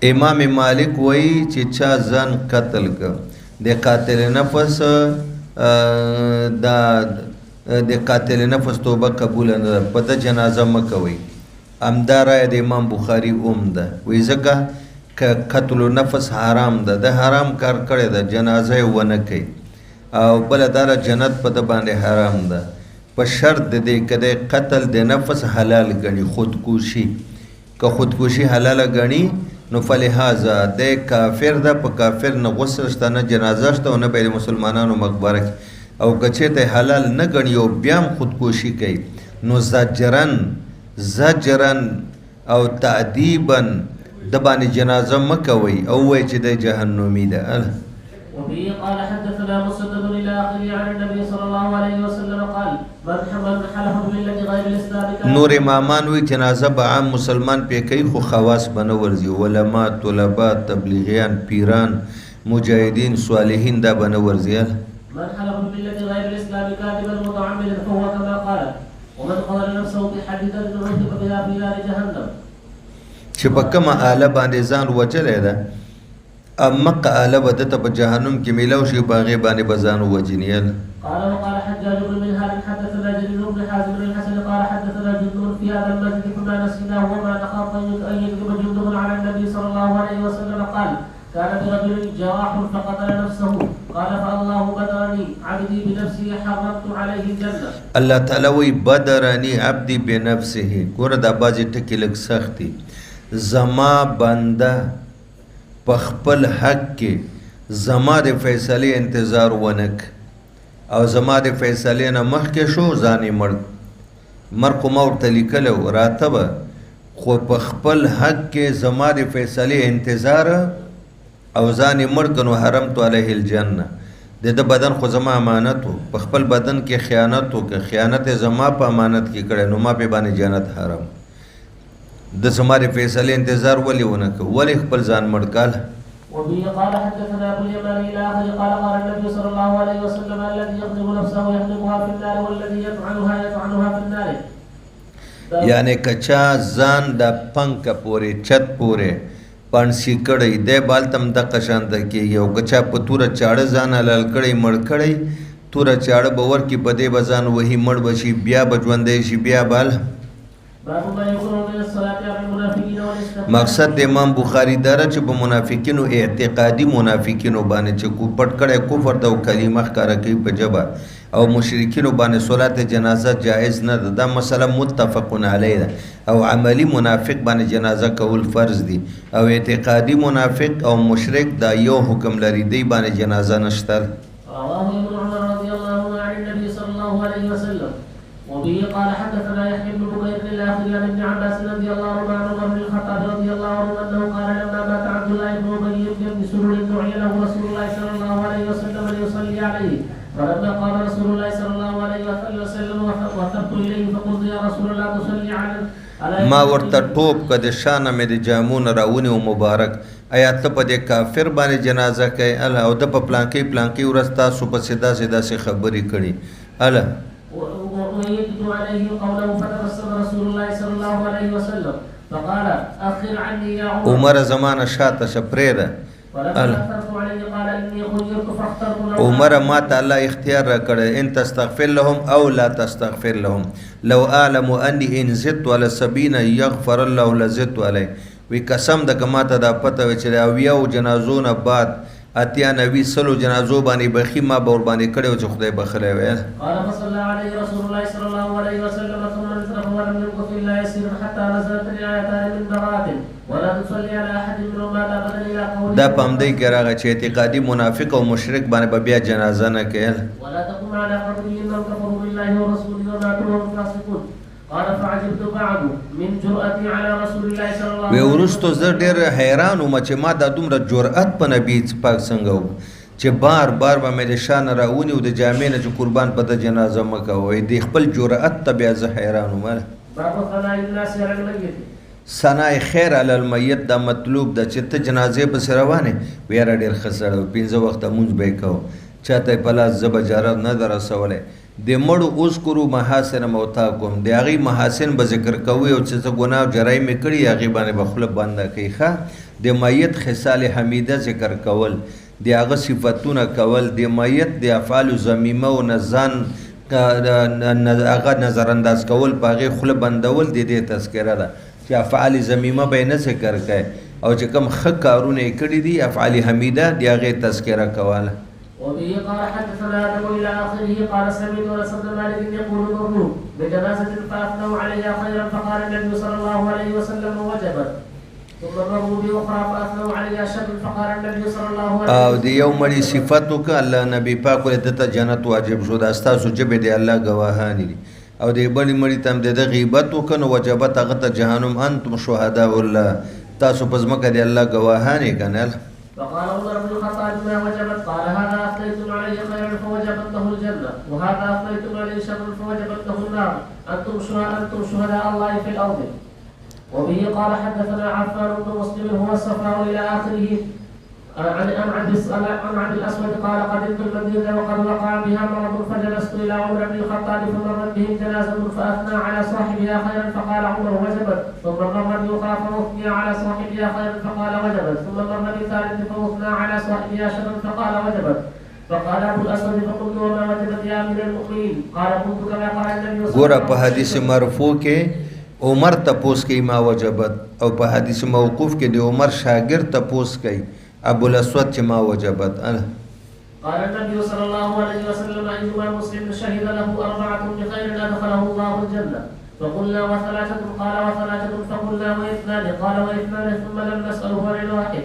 امام مالک وایي چې چا ځان قتل که د قاتل نفس دا د قاتل نفس توبه قبول نه ده په د جنازه مه کوئ همدا رایه د امام بخاري هم ده وایي ځکه که قتل نفس حرام ده د حرام کار کړی ده جنازه یې ونه کوي او بله دا جنت په ده باندې حرام ده په شرط د دې که د قتل د نفس حلال ګڼي خودکوشي که خودکوشي حلاله ګڼي نو فلهذا د کافر ده په کافر نه غسل شته نه جنازه شته او نه به د مسلمانانو مقبره کې او که چېرته حلال نه ګڼي او بیا هم خودکوشي کوي نو زجرن او تعدیبا د باندې جنازه مه کوئ او وایي چې د جهنمي ده وبه قال حدثنا مسدد الى اخره عن النبي صلى الله عليه وسلم قال من حلف بالله غير الاسلام نور امامان وی جنازه به عام مسلمان پې کوي خو خواص بنه ورزي علما طلبا تبلیغیان پیران مجاهدین صالحین دا بنه ورزي من حلف بالله غير الاسلام كاذبا متعمدا فهو كما قال ومن قتل نفسه بحديد عذب بها في نار جهنم چې په کومه آله باندې ځان وجلی ده امق آله به دته په جهنم کې میلاو شي په هغې باندې به ځان ووجني قال وقال حجاج بن منهال حدثنا جرير بن حازم بن الحسن قال حدثنا جندب في هذا المسجد كنا نسقناه وما نخاف ان يكذب جندب على النبي صلى الله عليه وسلم قال كان برجل جراح فقتل نفسه قال فالله بدرني عبدي بنفسه حرمت عليه الجنه الله تعالی وی بدرني عبدي بنفسه ګوره دا بعضې ټکي لږ سخت دي زما بنده په خپل حق کې زما د فیصلې انتظار ونک او زما د فیصلې نه مخکې شو ځان یې مړ خو ما ورته لیکلی و راته به خو په خپل حق کې زما د فیصلې انتظار او ځان یې مړ که نو حرمت علیه الجنه د ده بدن خو زما امانت و په خپل بدن کې خیانت و که خیانت زما په امانت کې کړی نو ما پې باندې جنت حرام د زما د فیصلې انتظار ولې ونه که ولې خپل ځان مړ کاله وبه قال حدثنا ابو اليمان الى اخره قال قال النبي صلى الله عليه وسلم الذي يخدم نفسه يخدمها في النار والذي يطعنها في النار یعنی کچا ځان د پنکه پورې چت پورې پانسی کړی دی بالتم دقه شانته کېږي او کچا په توره چاړه ځان حلال کړی مړ کړی توره چاړه به ورکړي په دې به ځان وهي مړ به شي بیا به ژوندی شي بیا به مقصد د امام بخاری داره چې په منافقینو اعتقادي منافقینو باندې چې پټ کړی کفر ته او کلمه ښکاره کوي په ژبه او مشرکینو باندې صلات جنازه جایز نه ده دا مسله متفق علیه ده او عملی منافق باندې جنازه کول فرض دي او اعتقادي منافق او مشرک دا یو حکم لري دی باندې جنازه نشته رواه ابن عمر رضي الله عنه عن النبي صلى الله عليه وسلم وبه قال حدثنا يحيى بن بكير الاخر عن ابن عباس رضي الله عنه عن عمر بن الخطاب رضي الله عنه انه قال لما مات عبد الله بن ابي بن سلول دعي له رسول الله صلى الله عليه وسلم ليصلي عليه فلما قال رسول الله صلى الله عليه وسلم وثبت اليه فقلت يا رسول الله تصلي على ما ورته ټوپ که د شانه مې د جامونه راونی او مبارک آیا ته په دې کافر باندې جنازه کوي اله او د په پلانکۍ ورځ تاسو پسې داسې خبرې کړي اله ويجد عليه قوله فتبسم رسول الله صلى الله عليه وسلم فقال اخر عني يا عمر زمانه شاته شپریده عمر ما ته الله اختیار را کړی ان تستغفر لهم او لا تستغفر لهم لو اعلم اني ان زدت على 70 يغفر الله لزدت عليه وی قسم د کما ته دا پته و چې اویاو جنازو نه بعد اتیا نبی سلو جنازو باندې بخی ما بور باندې کړو چې خدای بخلې وي قال صلى عليه رسول الله صلى الله عليه وسلم ثم انصرف ولم يمكث الا يسير حتى نزلت الايتان من برات ولا تصلي على احد منهم مات ابدا الى قوله دا پمدې کې راغی چې اعتقادي منافق او مشرک باندې بیا جنازه نه کوي ولا تقم على قبر من كفروا بالله ورسوله وماتوا وهم فاسقون قال فعجبت بعد من جرأتي على رسول الله صلى الله عليه وسلم ورستو زه ډېر حیران وم چې ما دا دومره جرأت په نبي پاک څنګه و چې بار بار به مې د شانه راونی او د جامې نه چې قربان په د جنازه مه کوئ د خپل جرأت ته بیا زه حیران وم باب ثناء الناس على الميت ثناء خیر علی المیت دا مطلوب ده چې ته جنازې پسې روانې ویره ډېر ښه سړی و 15 وخته مونځ به یې کوو چاته یې په لاس زه به جارت نه ده رسولی د مړو اذکرو محاسن موتاکم د هغې محاسن به ذکر کوي او چې څه ګناه او جرایم یې کړي هغې باندې به خوله بنده کوي ښه د میت خصال حمیده ذکر کول د هغه صفتونه کول د میت د افعالو ذمیمه او نه ځان هغه نظر انداز کول په هغې خوله بندول د دې تذکره ده چې افعال ذمیمه به یې نه ذکر کوي او چې کوم ښه کارونه یې کړي دي افعال حمیده د هغې تذکره کوله. وبه قال حدثنا آدم إلى آخره قال سمعت أنس بن مالك يقول مروا بجنازة فأثنوا عليها خيرا فقال النبي صلى الله عليه وسلم وجبت ثم مروا بأخرى فأثنوا عليها شرا فقال النبي صلى الله عليه وسلم او د یو مړي صفت وکړه الله نبي پاک ولې دته جنت واجب شو دا ستاسو ژبې د الله ګواهان دي او د بلې مړي ته هم د ده غیبت وکړه نو وجبت هغه ته جهنم انتم شهداء الله تاسو په ځمکه د الله ګواهان یې کنه. فقال عمر بن الخطاب ما وجبت قال هذا أفنيتم عليه خيرا فوجبت له الجنة وهذا أفنيتم عليه شرا فوجبت له النار أنتم شهداء الله في الأرض. وبه قال حدثنا عفان بن مسلم هو الصفراء إلى آخره عن عبد الأسود قال قدمت المدينة وقد وقع بها مرض فجلست إلى عمر بن الخطاب فمرت به جنازة فأثنى على صاحبها خيرا فقال عمر وجبت ثم مر بأخرى فأثني على صاحبها خيرا فقال وجبت ثم مر بثالث فأثنى على صاحبها شرا فقال وجبت فقال أبو الأسود فقلت وما وجبت يا أمير المؤمنين قال قلت كما قال النبي صلى الله عليه وسلم. ګوره په حدیث مرفوع کې عمر تپوس کوي ما وجبت او په حدیث موقوف کې د عمر شاګرد تپوس کوي ابو الاسود چې ما وجبت. قال النبي صلى الله عليه وسلم أيما مسلم شهد له أربعة بخير أدخله الله الجنة فقلنا وثلاثة قال وثلاثة فقلنا واثنان قال واثنان ثم لم نسأله عن الواحد.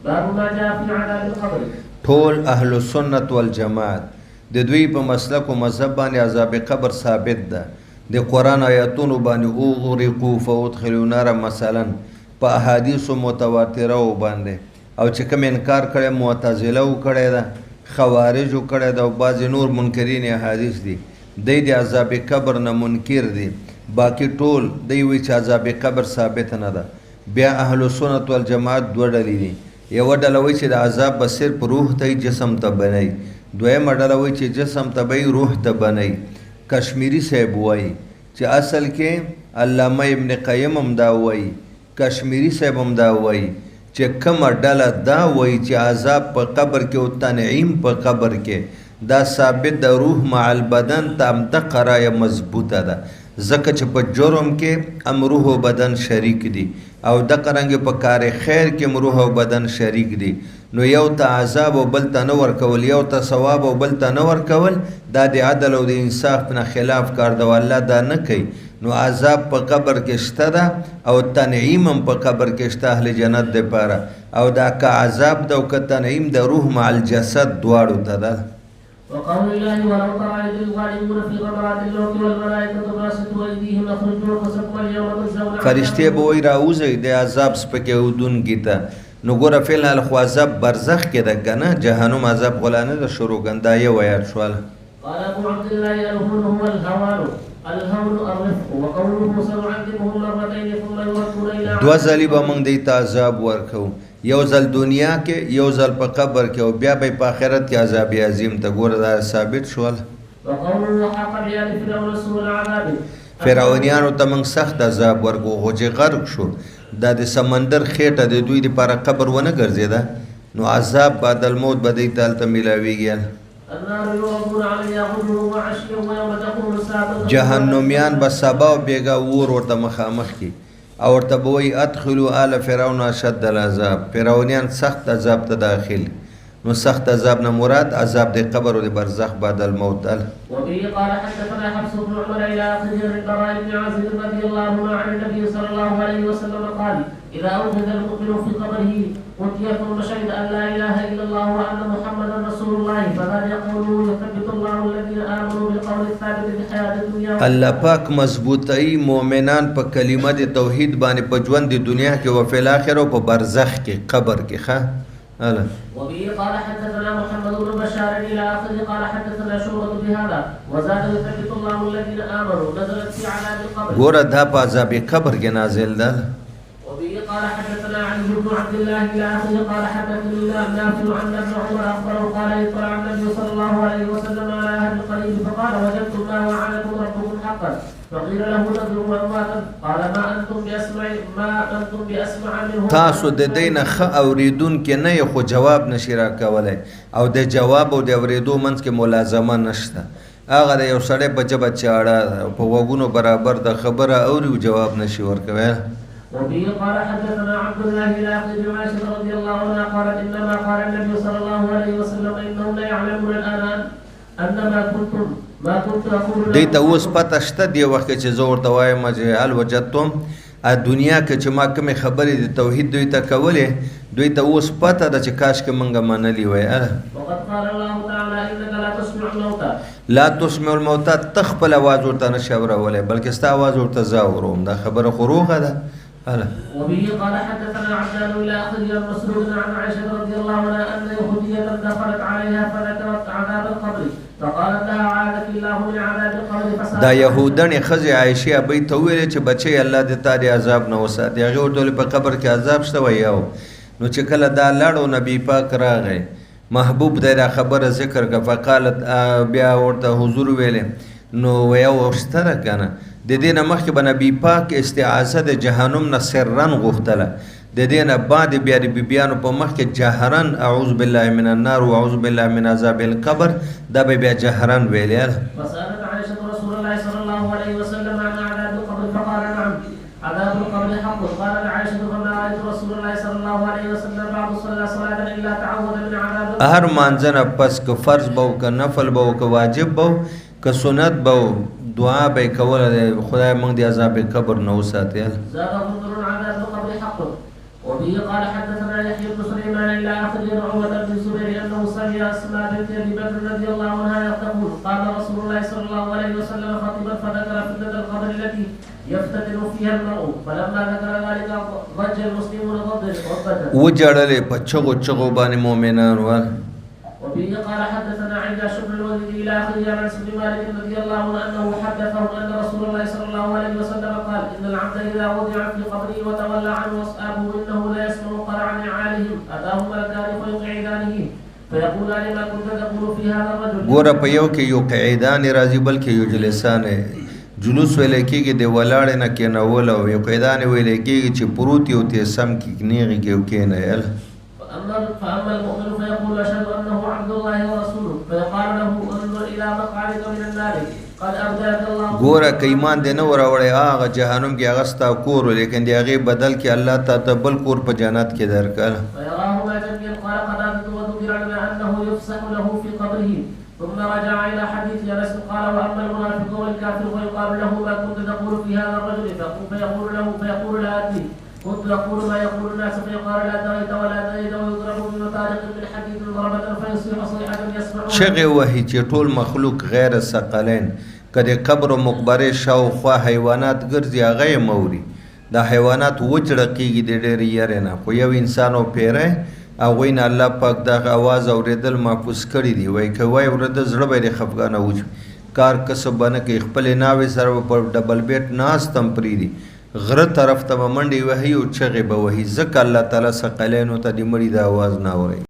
باب ما جاء في عذاب القبر. ټول اهل السنت والجماعت د دوی په مسلک او مذهب باندې عذاب قبر ثابت ده. د قرآن آیاتونو باندې اغرقوا فادخلوا نار مثلا په احادیثو متواتره باندې او چې کوم انکار کړي معتزله کړي ده خوارج کړي ده او بعض نور منکرین احادیث دي د عذاب قبر نه منکر دي باقی ټول دی وی چې عذاب قبر ثابت نه ده. بیا اهل سنت والجماعت دوه ډلې دي یو ډله وی چې د عذاب به صرف روح ته جسم ته بنئ دویمه ډله وی چې جسم ته به روح ته بنئ. کشمیری صاحب وایي چې اصل کې علامه ابن قیم هم دا وایي کشمیری صاحب هم دا وایي چې کومه ډله دا وایي چې عذاب په قبر کې او تنعیم په قبر کې دا ثابت د روح مع البدن ته همدغه رایه مضبوطه ده ځکه چې په جرم کې هم روح او بدن شریک دي او دغه رنګې په کار خیر کې هم روح او بدن شریک دي نو یو ته عذاب او بل ته نه ورکول یو ته ثواب او بل ته نه ورکول دا د عدل او د انصاف نه خلاف کار ده والله دا نه کوي. نو عذاب په قبر کې شته ده او تنعیم هم په قبر کې شته اهل جنت دپاره او دا که عذاب ده او که تنعیم د روح مع الجسد دواړو ته ده. وقول الله ولو ترى إذ الظالمون في غمرات الموت والملائكة باسطوا أيديهم أخرجوا أنفسكم اليوم تجزون. فرشتې به وایي راوځئ د عذاب سپکېدونکي ته. نو ګوره فی الحال خو عذاب برزخ کې ده که نه جهنم عذاب خو لا نه ده شروع کن دا یو آیات شوله. قال أبو عبد الله الهون هو الهوان الهون الرفق وقوله سنعذبهم مرتين ثم يردون إلى دوه ځلې به موږ دوی ته عذاب ورکوو یو ځل دنیا کې یو ځل په قبر کې او بیا به په آخرت کې عذاب عظیم ته ګوره دا ثابت شوله. وقوله وحاق بآل فرعون سوء العذاب فرعونیانو ته موږ سخت عذاب ورکو خو چې غرق شو دا د سمندر خېټه د دوی دپاره قبر ونه ګرځېده نو عذاب بعد الموت به دوی ته هلته میلاویږي. جهنمیان به سبا او بیګا اور ورته مخامخ کی او ورته به وایي ادخلوا آل فرعون اشد العذاب فرعونیان سخت عذاب ته داخل نو سخت عذاب نه مراد عذاب د قبر او د برزخ بعد الموت. وبه قال حدثنا حفص بن عمر الى اخره البراء بن عازب رضي الله عنه عن النبي صلى الله عليه وسلم قال اذا اوجد المؤمن في قبره اتي ثم شهد ان لا اله الا الله وان محمدا رسول الله فهذا قوله يثبت الله الذين امنوا بالقول الثابت في الحياه الدنيا. الله پاک مضبوطی مؤمنان په کلمه د توحید باندې په ژوند د دنیا کې او په آخرت او په برزخ کې قبر کې ښه. وبه قال حدثنا محمد بن بشار الى اخره قال حدثنا شعبة بهذا وزاد يثبت الله الذين امنوا نزلت في عذاب القبر. ګوره دا په عذاب قبر کې نازل ده. وبه قال حدثنا علي بن عبد الله الى اخره قال حدثني نافع عن ابن عمر اخبره قال اطلع النبي صلى الله عليه وسلم على اهل القريب فقال وجدتم ما وعدكم ربكم حقا فقيل له نذر وامواتا قال ما انتم باسمع منه. تاسو د دین ښه اوریدونکي نه خو جواب نشي راکولی او د جواب او د اوریدو منځ کې ملازمه نشته هغه د یو سړی په ژبه چاړه په غوږونو برابر د خبره اوري او جواب نشي ورکوی. وبه قال حدثنا عبد الله بن اخي بن عائشه رضي الله عنها قالت انما قال النبي صلى الله عليه وسلم انهم لا يعلمون الان ان ما كنت اقول دوی ته اوس پته شته دی وخت چې زه ورته وایم چې هل وجدتم دنیا کې چې ما کومې خبرې د توحید دوی ته کولې دوی ته اوس پته ده چې کاش که موږ منلي وای. وقد قال الله تعالى انك لا تسمع الموتى لا تسمع الموتى ته خپل اواز ورته نشي اورولی بلکې ستا اواز ورته زه اورم. دا خبره خو روغه ده. وبه قال حدثنا عبدان الى اخره مسعود عن عائشه رضي الله عنها ان يهوديه دخلت عليها فذكرت عذاب القبر فقالت لها عاذك الله من عذاب القبر. دا يهودنې ښځې عایشې ابۍ ته وویلې چې بچی الله دې تا د عذاب نه وساتي. هغې ورته ویل په قبر کې عذاب شته ویاو. نو چې کله دا لاړو نبي پاک راغی محبوب دی دا خبره ذکر که فقالت بیا ورته حضور ویلې نو ویاو شته ده که نه. د دې نه مخکې به نبي پاک استعاذه د جهنم نه سرن غوښتله. د دې نه بعد بیا د بیبیانو په مخ کې جهرن اعوذ بالله من النار و اعوذ بالله من عذاب القبر دا به بیا جهرن ویلی. فسألت عائشة رسول الله صلى الله عليه وسلم عن عذاب القبر فقال نعم عذاب القبر حق. قالت عائشة فما رأيت رسول الله صلى الله عليه وسلم بعد صلاة إلا تعوذ من عذاب القبر. هر مانځنه پس که فرض به که نفل به که واجب به که سنت به دعا به کوله خدای موږ د عذاب قبر نه وساتي. زاد منظر عذاب القبر حق. وبه قال حدثنا يحيى بن سليمان الى اخره عروه بن الزبير انه سمع اسماء بنت ابي بكر رضي الله عنها تقول قال رسول الله صلى الله عليه وسلم خطبا فذكر فتنه القبر التي يفتتن فيها المرء فلما ذكر ذلك ضج المسلمون ضجه وجړلې په چغو چغو باندې مؤمنان و. وبه قال حدثنا عياش بن الوليد الى اخره عن انس بن مالك رضي الله عنه انه حدثه ان رسول الله صلى الله عليه وسلم قال ان العبد اذا وضع في قبره وتولى عنه اصحابه انه لا يسمع قرع نعالهم اتاه ملكان فيقعدانه فيقولان ما كنت تقول في هذا الرجل. ګوره په یو کې یو قعیدان راځي بلکې یو جلسان جلوس ویل کېږي د ولاړ نه کېنول او یو قعیدان ویل کېږي چې پروت یو ته سم کې نیغي کې کېنه. فأما المؤمن فيقول أشهد أنه عبد الله ورسوله فيقال له انظر إلى مقعدك من النار قد أبدلك الله. ګوره که ایمان دې نه وراوړی هغه جهنم کې هغه ستا کور و لیکن د هغې بدل کې الله تا بل کور په جنت کې درکړ. فيراه ما جميل قال قتادة وذكر لنا أنه يفسح له في قبره ثم رجع إلى حديث أنس قال وأما المنافق والكافر فيقال له ما كنت تقول في هذا الرجل فيقول لا أدري كنت يقول ما يقول الناس فيقال لا دريت ولا دريت ويضرب بمطارق من حديد ضربة فيصيح صيحة يسمعون. چغې وهي چې ټول مخلوق غیر ثقلین که د قبر و مقبرې شاوخوا حیوانات ګرځي هغه یې موري. دا حیوانات وچړقېږي د ډېرې یارې نه خو یو انسان او پیری هغوی نه الله پاک دغه اواز اورېدل محفوظ کړي دي. وایي که وایي اورېده زړه به یې د خفګانه وچ کار کسب به نه کوي خپلې ناوې سره به په ډبل بیټ ناست هم پرېږدي غره طرف ته به منډې وهي او چغې به وهي ځکه الله تعالی ثقلینو ته د مړي د اواز نه اوري.